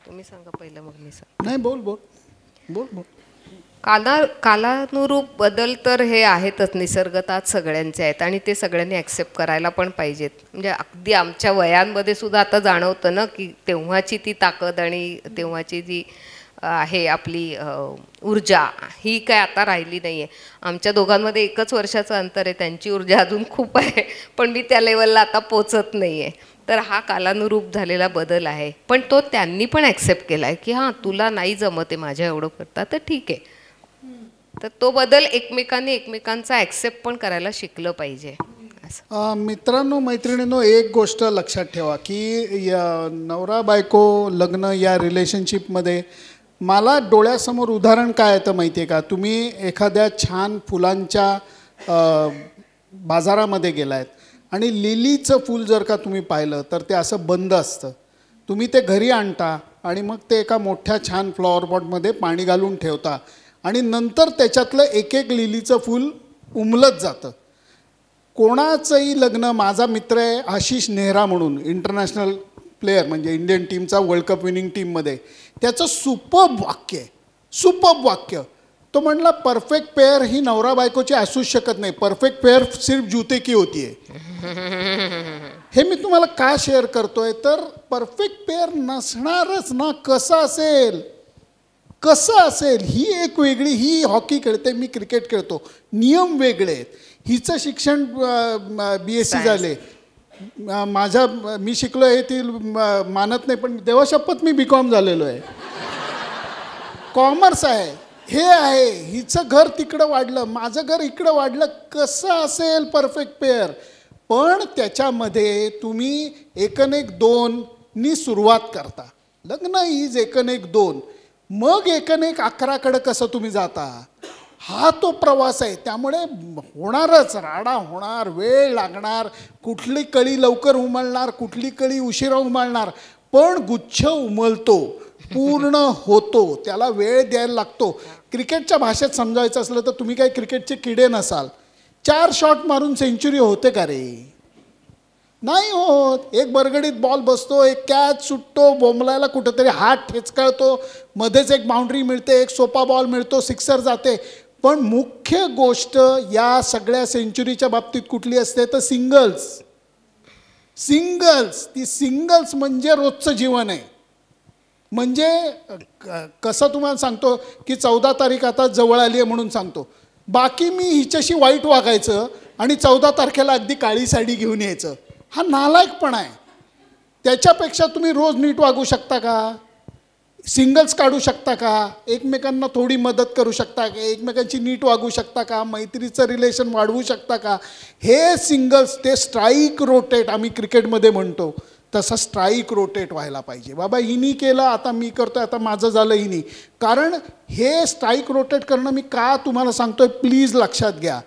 B: तुम्ही सांगा पहिलं मग मी सांग.
A: नाही, बोल बोल बोल बोल.
B: कालानुरूप बदल तर हे आहेतच, निसर्गतात सगळ्यांचे आहेत आणि ते सगळ्यांनी ॲक्सेप्ट करायला पण पाहिजेत. म्हणजे अगदी आमच्या वयांमध्ये सुद्धा आता जाणवतं ना की तेव्हाची ती ताकद आणि तेव्हाची जी आहे आपली ऊर्जा ही काय आता राहिली नाही आहे. आमच्या दोघांमध्ये 1 वर्षाचं अंतर आहे, त्यांची ऊर्जा अजून खूप आहे पण मी त्या लेवलला आता पोचत नाही आहे. तर हा कालानुरूप झालेला बदल आहे, पण तो त्यांनी पण ॲक्सेप्ट केला आहे की हां तुला नाही जमत आहे माझ्या एवढं करता तर ठीक आहे. तर तो बदल एकमेकांचा ॲक्सेप्ट पण करायला शिकलं पाहिजे.
A: मित्रांनो मैत्रिणींनो, एक गोष्ट लक्षात ठेवा की नवरा बायको लग्न या रिलेशनशिपमध्ये मला डोळ्यासमोर उदाहरण काय येतं माहिती आहे का? तुम्ही एखाद्या छान फुलांच्या बाजारामध्ये गेलायत आणि लिलीचं फूल जर का तुम्ही पाहिलं तर ते असं बंद असतं. तुम्ही ते घरी आणता आणि मग ते एका मोठ्या छान फ्लॉवर पॉटमध्ये पाणी घालून ठेवता आणि नंतर त्याच्यातलं एक एक लिलीचं फूल उमलत जातं. कोणाचंही लग्न, माझा मित्र आहे आशिष नेहरा म्हणून, इंटरनॅशनल प्लेयर म्हणजे इंडियन टीमचा वर्ल्ड कप विनिंग टीममध्ये, त्याचं सुपर्ब वाक्य आहे, सुपर्ब वाक्य. तो म्हणला परफेक्ट पेअर ही नवरा बायकोची असूच शकत नाही, परफेक्ट पेअर सिर्फ जूते की होती आहे. हे मी तुम्हाला का शेअर करतोय तर परफेक्ट पेअर नसणारच ना. कसं असेल ही एक वेगळी, ही हॉकी खेळते, मी क्रिकेट खेळतो, नियम वेगळे आहेत. हिचं शिक्षण BSc झाले, मी शिकलो आहे ती मानत नाही पण देवाशपथ मी BCom झालेलो आहे, कॉमर्स आहे, हे आहे. हिचं घर तिकडं वाढलं, माझं घर इकडं वाढलं. कसं असेल परफेक्ट पेअर? पण त्याच्यामध्ये तुम्ही 1-1-2नी सुरुवात करता. लग्न इज 1-1-2, मग 1-1-11कडे कसं तुम्ही जाता, हा तो प्रवास आहे. त्यामुळे होणारच, राडा होणार, वेळ लागणार, कुठली कळी लवकर उमलणार, कुठली कळी उशिरा उमलणार, पण गुच्छ उमलतो, पूर्ण होतो, त्याला वेळ द्यायला लागतो. क्रिकेटच्या भाषेत समजायचं असलं तर तुम्ही काही क्रिकेटचे किडे नसाल. 4 शॉट मारून सेंचुरी होते का रे? नाही होत. एक बरगडीत बॉल बसतो, एक कॅच सुटतो, बोंबलायला कुठंतरी हात ठेचकळतो, मध्येच एक बाउंड्री मिळते, एक सोपा बॉल मिळतो, सिक्सर जाते. पण मुख्य गोष्ट या सगळ्या सेंचुरीच्या बाबतीत कुठली असते तर सिंगल्स. ती सिंगल्स म्हणजे रोजचं जीवन आहे. म्हणजे कसं तुम्हाला सांगतो की 14 तारीख आता जवळ आली आहे म्हणून सांगतो, बाकी मी हिच्याशी वाईट वागायचं आणि 14 तारखेला अगदी काळी साडी घेऊन यायचं, हा नालायकपणा आहे. त्याच्यापेक्षा तुम्ही रोज नीट वागू शकता का? सिंगल्स काढू शकता का? एकमेकांना थोडी मदत करू शकता का? एकमेकांची नीट वागू शकता का? मैत्रीचं रिलेशन वाढवू शकता का? हे सिंगल्स, ते स्ट्राईक रोटेट आम्ही क्रिकेटमध्ये म्हणतो तसं स्ट्राईक रोटेट व्हायला पाहिजे. बाबा हिनी केलं, आता मी करतोय, आता माझं झालं हिनी. कारण हे स्ट्राईक रोटेट करणं मी का तुम्हाला सांगतोय प्लीज लक्षात घ्या.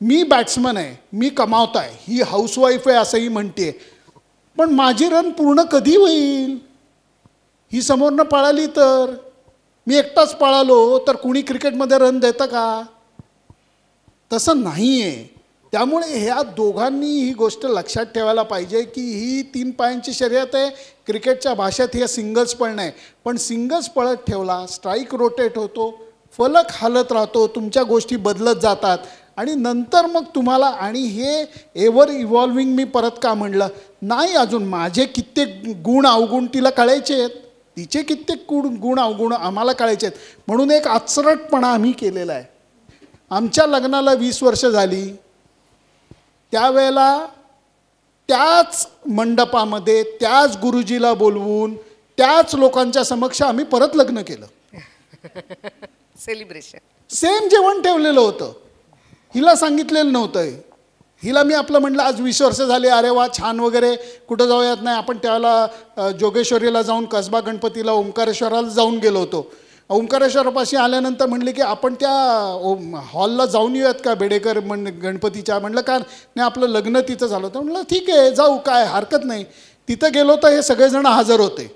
A: मी बॅट्समन आहे, मी कमावताय, ही हाऊसवाईफ आहे असंही म्हणते, पण माझी रन पूर्ण कधी होईल? ही समोरनं पळाली तर, मी एकटाच पळालो तर कुणी क्रिकेटमध्ये रन देतं का? तसं नाही आहे. त्यामुळे ह्या दोघांनी ही गोष्ट लक्षात ठेवायला पाहिजे की ही 3 पायांची शर्यत आहे. क्रिकेटच्या भाषेत हे सिंगल्स पळणं आहे, पण सिंगल्स पळत ठेवला, स्ट्राईक रोटेट होतो, फलक हालत राहतो, तुमच्या गोष्टी बदलत जातात आणि नंतर मग तुम्हाला, आणि हे एव्हर इव्हॉल्विंग मी परत का म्हणलं नाही, अजून माझे कित्येक गुण अवगुण तिला कळायचे आहेत, तिचे कित्येक गुण अवगुण आम्हाला कळायचे आहेत. म्हणून एक आचरटपणा आम्ही केलेला आहे. आमच्या लग्नाला 20 वर्ष झाली, त्यावेळेला त्याच मंडपामध्ये त्याच गुरुजीला बोलवून त्याच लोकांच्या समक्ष आम्ही परत लग्न केलं.
B: सेलिब्रेशन,
A: सेम जेवण ठेवलेलं होतं, हिला सांगितलेलं नव्हतं. हिला मी आपलं म्हटलं आज 20 वर्ष झाली, अरे वा छान वगैरे, कुठं जाऊयात नाही आपण त्यावेळेला जोगेश्वरीला जाऊन कसबा गणपतीला ओंकारेश्वराला जाऊन गेलो होतो. ओंकारेश्वरापाशी आल्यानंतर म्हणले की आपण त्या हॉलला जाऊन येऊयात का बेडेकर गणपतीच्या. म्हटलं का नाही, आपलं लग्न तिथं झालं होतं. म्हटलं ठीक आहे जाऊ, काय हरकत नाही. तिथं गेलो तर हे सगळेजण हजर होते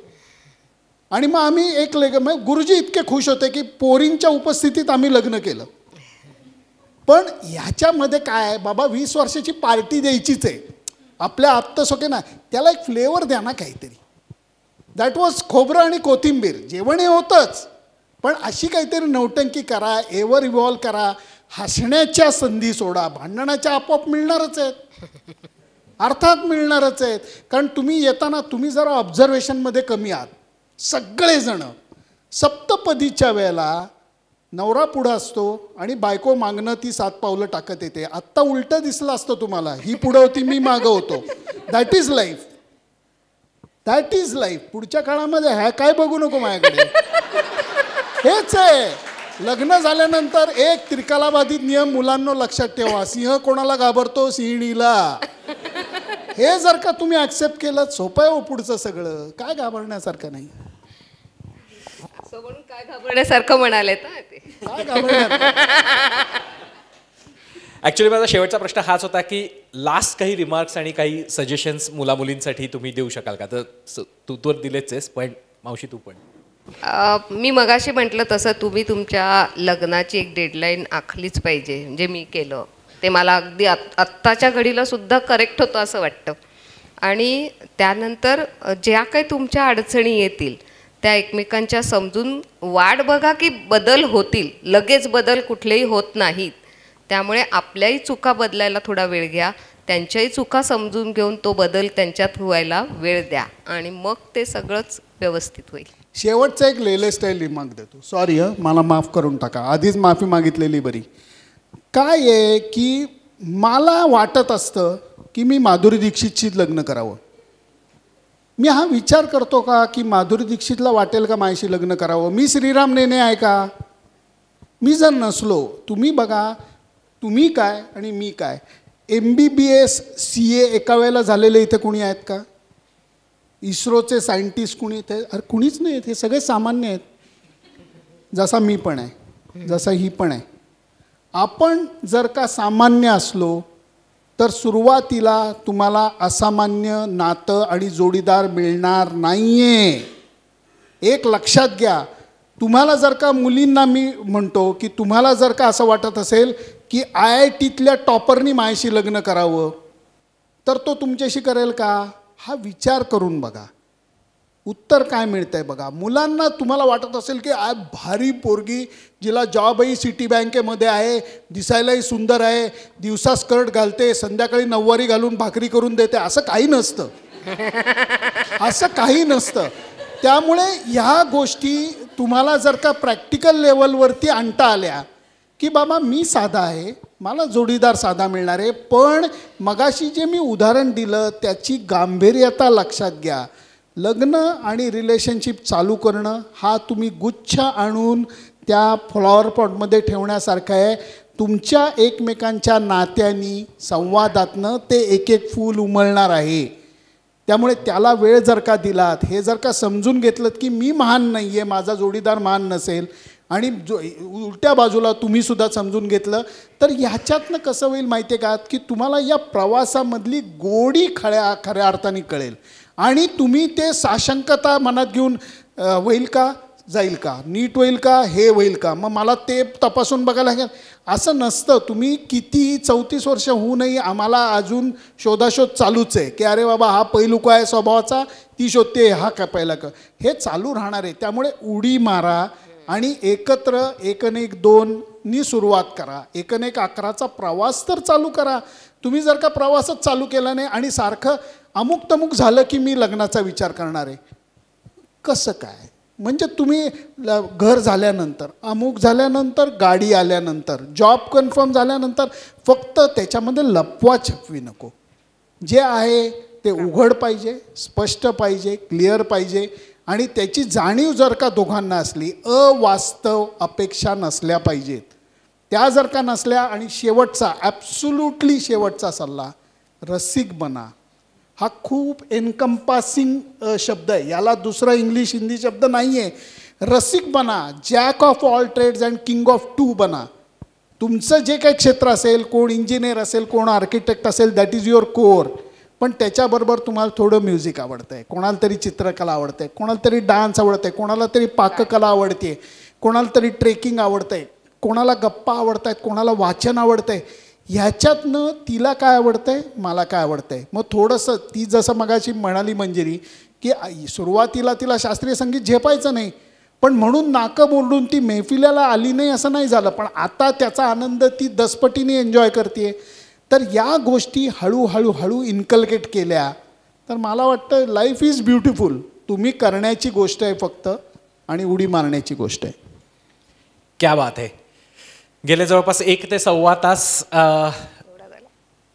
A: आणि मग आम्ही मग गुरुजी इतके खुश होते की पोरींच्या उपस्थितीत आम्ही लग्न केलं. पण ह्याच्यामध्ये काय आहे बाबा, 20 वर्षाची पार्टी द्यायचीच आहे, आपल्या आत्तसोके ना, त्याला एक फ्लेवर द्या ना काहीतरी. दॅट वॉज खोबरं आणि कोथिंबीर. जेवण हे होतंच, पण अशी काहीतरी नौटंकी करा, एव्हर इव्हॉल्व करा. हसण्याच्या संधी सोडा, भांडणाच्या आपोआप मिळणारच आहेत, अर्थात मिळणारच आहेत. कारण तुम्ही येताना तुम्ही जरा ऑब्झर्वेशनमध्ये कमी आहात सगळेजणं. सप्तपदीच्या वेळेला नवरा पुढं असतो आणि बायको मागणं ती 7 पावलं टाकत येते. आत्ता उलटं दिसलं असतं तुम्हाला, ही पुढं होती मी मागं होतो. That is life, that is life. पुढच्या काळामध्ये ह्या काय बघू नको माझ्याकडे, हेच आहे. लग्न झाल्यानंतर एक त्रिकालाबाधित नियम मुलांना लक्षात ठेवा, सिंह कोणाला घाबरतो, सिंहणीला. हे जर का तुम्ही ॲक्सेप्ट केलं, सोपं आहे हो पुढचं सगळं, काय घाबरण्यासारखं नाही.
B: असं म्हणून काय घाबरण्यासारखं म्हणाले ना ते,
A: काय घाबरण्यासारखं.
C: ॲक्च्युली माझा शेवटचा प्रश्न हाच होता की लास्ट काही रिमार्क्स आणि काही सजेशन्स मुलामुलींसाठी तुम्ही देऊ शकाल का? तर तू तर दिलेच आहेस, पण मावशी तू पण.
B: मी मगाशी म्हटलं तसं तुम्ही तुमच्या लग्नाची एक डेडलाईन आखलीच पाहिजे. म्हणजे मी केलं ते, मला अगदी आत्ताच्या घडीला सुद्धा करेक्ट होतं असं वाटतं. आणि त्यानंतर ज्या काही तुमच्या अडचणी येतील त्या एकमेकांच्या समजून वाट बघा की बदल होतील. लगेच बदल कुठलेही होत नाहीत. त्यामुळे आपल्याही चुका बदलायला थोडा वेळ घ्या, त्यांच्याही चुका समजून घेऊन तो बदल त्यांच्यात व्हायला वेळ द्या आणि मग ते सगळंच व्यवस्थित होईल.
A: शेवटचा एक लेले स्टाईल रिमार्क देतो. सॉरी मला माफ करून टाका, आधीच माफी मागितलेली बरी. काय आहे की मला वाटत असतं की मी माधुरी दीक्षितशीच लग्न करावं. मी हा विचार करतो का की माधुरी दीक्षितला वाटेल का माझ्याशी लग्न करावं? मी श्रीराम नेने आहे का? मी जर नसलो, तुम्ही बघा, तुम्ही काय आणि मी काय. MBBS CA एका वेळेला झालेले इथे कुणी आहेत का? इस्रोचे सायंटिस्ट कुणी इथे? अरे कुणीच नाही आहेत. हे सगळे सामान्य आहेत, जसा मी पण आहे, जसा ही पण आहे. आपण जर का सामान्य असलो तर सुरुवातीला तुम्हाला असामान्य नातं आणि जोडीदार मिळणार नाही आहे. एक लक्षात घ्या. तुम्हाला जर का मुलींना मी म्हणतो की तुम्हाला जर का असं वाटत असेल की IITतल्या टॉपरनी माझ्याशी लग्न करावं, तर तो तुमच्याशी करेल का? हा विचार करून बघा. उत्तर काय मिळतंय बघा. मुलांना तुम्हाला वाटत असेल की भारी पोरगी, जिला जॉबही सिटी बँकेमध्ये आहे, दिसायलाही सुंदर आहे, दिवसा स्कर्ट घालते, संध्याकाळी नऊवारी घालून भाकरी करून देते, असं काही नसतं. असं काही नसतं. त्यामुळे ह्या गोष्टी तुम्हाला जर का प्रॅक्टिकल लेवलवरती आणता आल्या की बाबा मी साधा आहे, मला जोडीदार साधा मिळणार आहे, पण मगाशी जे मी उदाहरण दिलं त्याची गांभीर्यता लक्षात घ्या. लग्न आणि रिलेशनशिप चालू करणं हा तुम्ही गुच्छ आणून त्या फ्लॉवर पॉटमध्ये ठेवण्यासारखं आहे. तुमच्या एकमेकांच्या नात्यांनी, संवादातनं ते एक एक फूल उमलणार आहे. त्यामुळे त्याला वेळ जर का दिलात, हे जर का समजून घेतलं की मी महान नाही आहे, माझा जोडीदार महान नसेल, आणि उलट्या बाजूला तुम्हीसुद्धा समजून घेतलं, तर ह्याच्यातनं कसं होईल माहिती आहे का की तुम्हाला या प्रवासामधली गोडी खऱ्या अर्थाने कळेल. आणि तुम्ही ते साशंकता मनात घेऊन होईल का, जाईल का, नीट होईल का, हे होईल का, मग मला ते तपासून बघायला लागेल, असं नसतं. तुम्ही किती 34 वर्ष होऊनही आम्हाला अजून शोधाशोध चालूच आहे की अरे बाबा हा पैलू काय आहे स्वभावाचा, ती शोधते, हा का पहिला का, हे चालू राहणार आहे. त्यामुळे उडी मारा आणि एकत्र 1-1-2नी सुरुवात करा. 1-1-11चा प्रवास तर चालू करा. तुम्ही जर का प्रवासच चालू केला नाही आणि सारखं अमुक तमुक झालं की मी लग्नाचा विचार करणार आहे, कसं काय? म्हणजे तुम्ही घर झाल्यानंतर, अमुक झाल्यानंतर, गाडी आल्यानंतर, जॉब कन्फर्म झाल्यानंतर फक्त त्याच्यामध्ये लपवा छपवी नको. जे आहे ते उघड पाहिजे, स्पष्ट पाहिजे, क्लिअर पाहिजे. आणि त्याची जाणीव जर का दोघांना असली, अवास्तव अपेक्षा नसल्या पाहिजेत. त्या जर का नसल्या, आणि शेवटचा ॲब्सोल्युटली शेवटचा सल्ला, रसिक बना. हा खूप एनकम्पासिंग शब्द आहे, याला दुसरा इंग्लिश हिंदी शब्द नाही आहे. रसिक बना, jack of all trades and king of two बना. तुमचं जे काही क्षेत्र असेल, कोण इंजिनियर असेल, कोण आर्किटेक्ट असेल, दॅट इज युअर कोर. पण त्याच्याबरोबर तुम्हाला थोडं म्युझिक आवडतं आहे, कोणाला तरी चित्रकला आवडते आहे, कोणाला तरी डान्स आवडतं आहे, कोणाला तरी पाककला आवडते आहे, कोणाला तरी ट्रेकिंग आवडतं आहे, कोणाला गप्पा आवडत आहेत, कोणाला वाचन आवडतं आहे. ह्याच्यातनं तिला काय आवडतं आहे, मला काय आवडतं आहे. मग थोडंसं ती जसं मगाशी म्हणाली मंजिरी, की सुरुवातीला तिला शास्त्रीय संगीत झेपायचं नाही, पण म्हणून नाकं मोडून ती मैफिलीला आली नाही असं नाही झालं, पण आता त्याचा आनंद ती दसपटीने एन्जॉय करते. तर या गोष्टी हळूहळू हळू इन्कल्केट केल्या तर मला वाटतं लाईफ इज ब्युटिफुल. तुम्ही करण्याची गोष्ट आहे फक्त, आणि उडी मारण्याची गोष्ट आहे.
C: क्या बात आहे. गेले जवळपास 1 ते सव्वा तास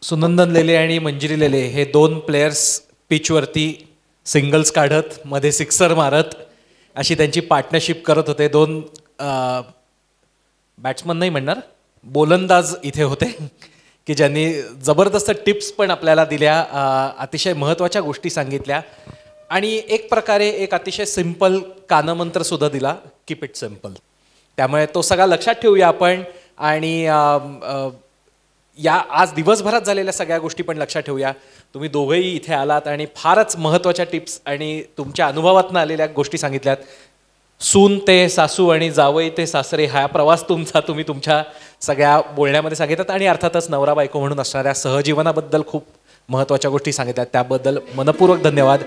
C: सुनंदन लेले आणि मंजिरी लेले हे 2 प्लेयर्स पिचवरती सिंगल्स काढत, मध्ये सिक्सर मारत अशी त्यांची पार्टनरशिप करत होते. 2 बॅट्समन नाही म्हणणार, बोलंदाज इथे होते की ज्यांनी जबरदस्त टिप्स पण आपल्याला दिल्या, अतिशय महत्त्वाच्या गोष्टी सांगितल्या, आणि एक प्रकारे एक अतिशय सिंपल कानमंत्र सुद्धा दिला, कीप इट सिम्पल. त्यामुळे तो सगळा लक्षात ठेवूया आपण, आणि या आज दिवसभरात झालेल्या सगळ्या गोष्टी पण लक्षात ठेवूया. तुम्ही दोघंही इथे आलात आणि फारच महत्त्वाच्या टिप्स आणि तुमच्या अनुभवातून आलेल्या गोष्टी सांगितल्यात. सून ते सासू आणि जावई ते सासरे हा प्रवास तुमचा तुम्ही तुमच्या सगळ्या बोलण्यामध्ये सांगितलात, आणि अर्थातच नवरा बायको म्हणून असणाऱ्या सहजीवनाबद्दल खूप महत्त्वाच्या गोष्टी सांगितल्यात. त्याबद्दल मनपूर्वक धन्यवाद.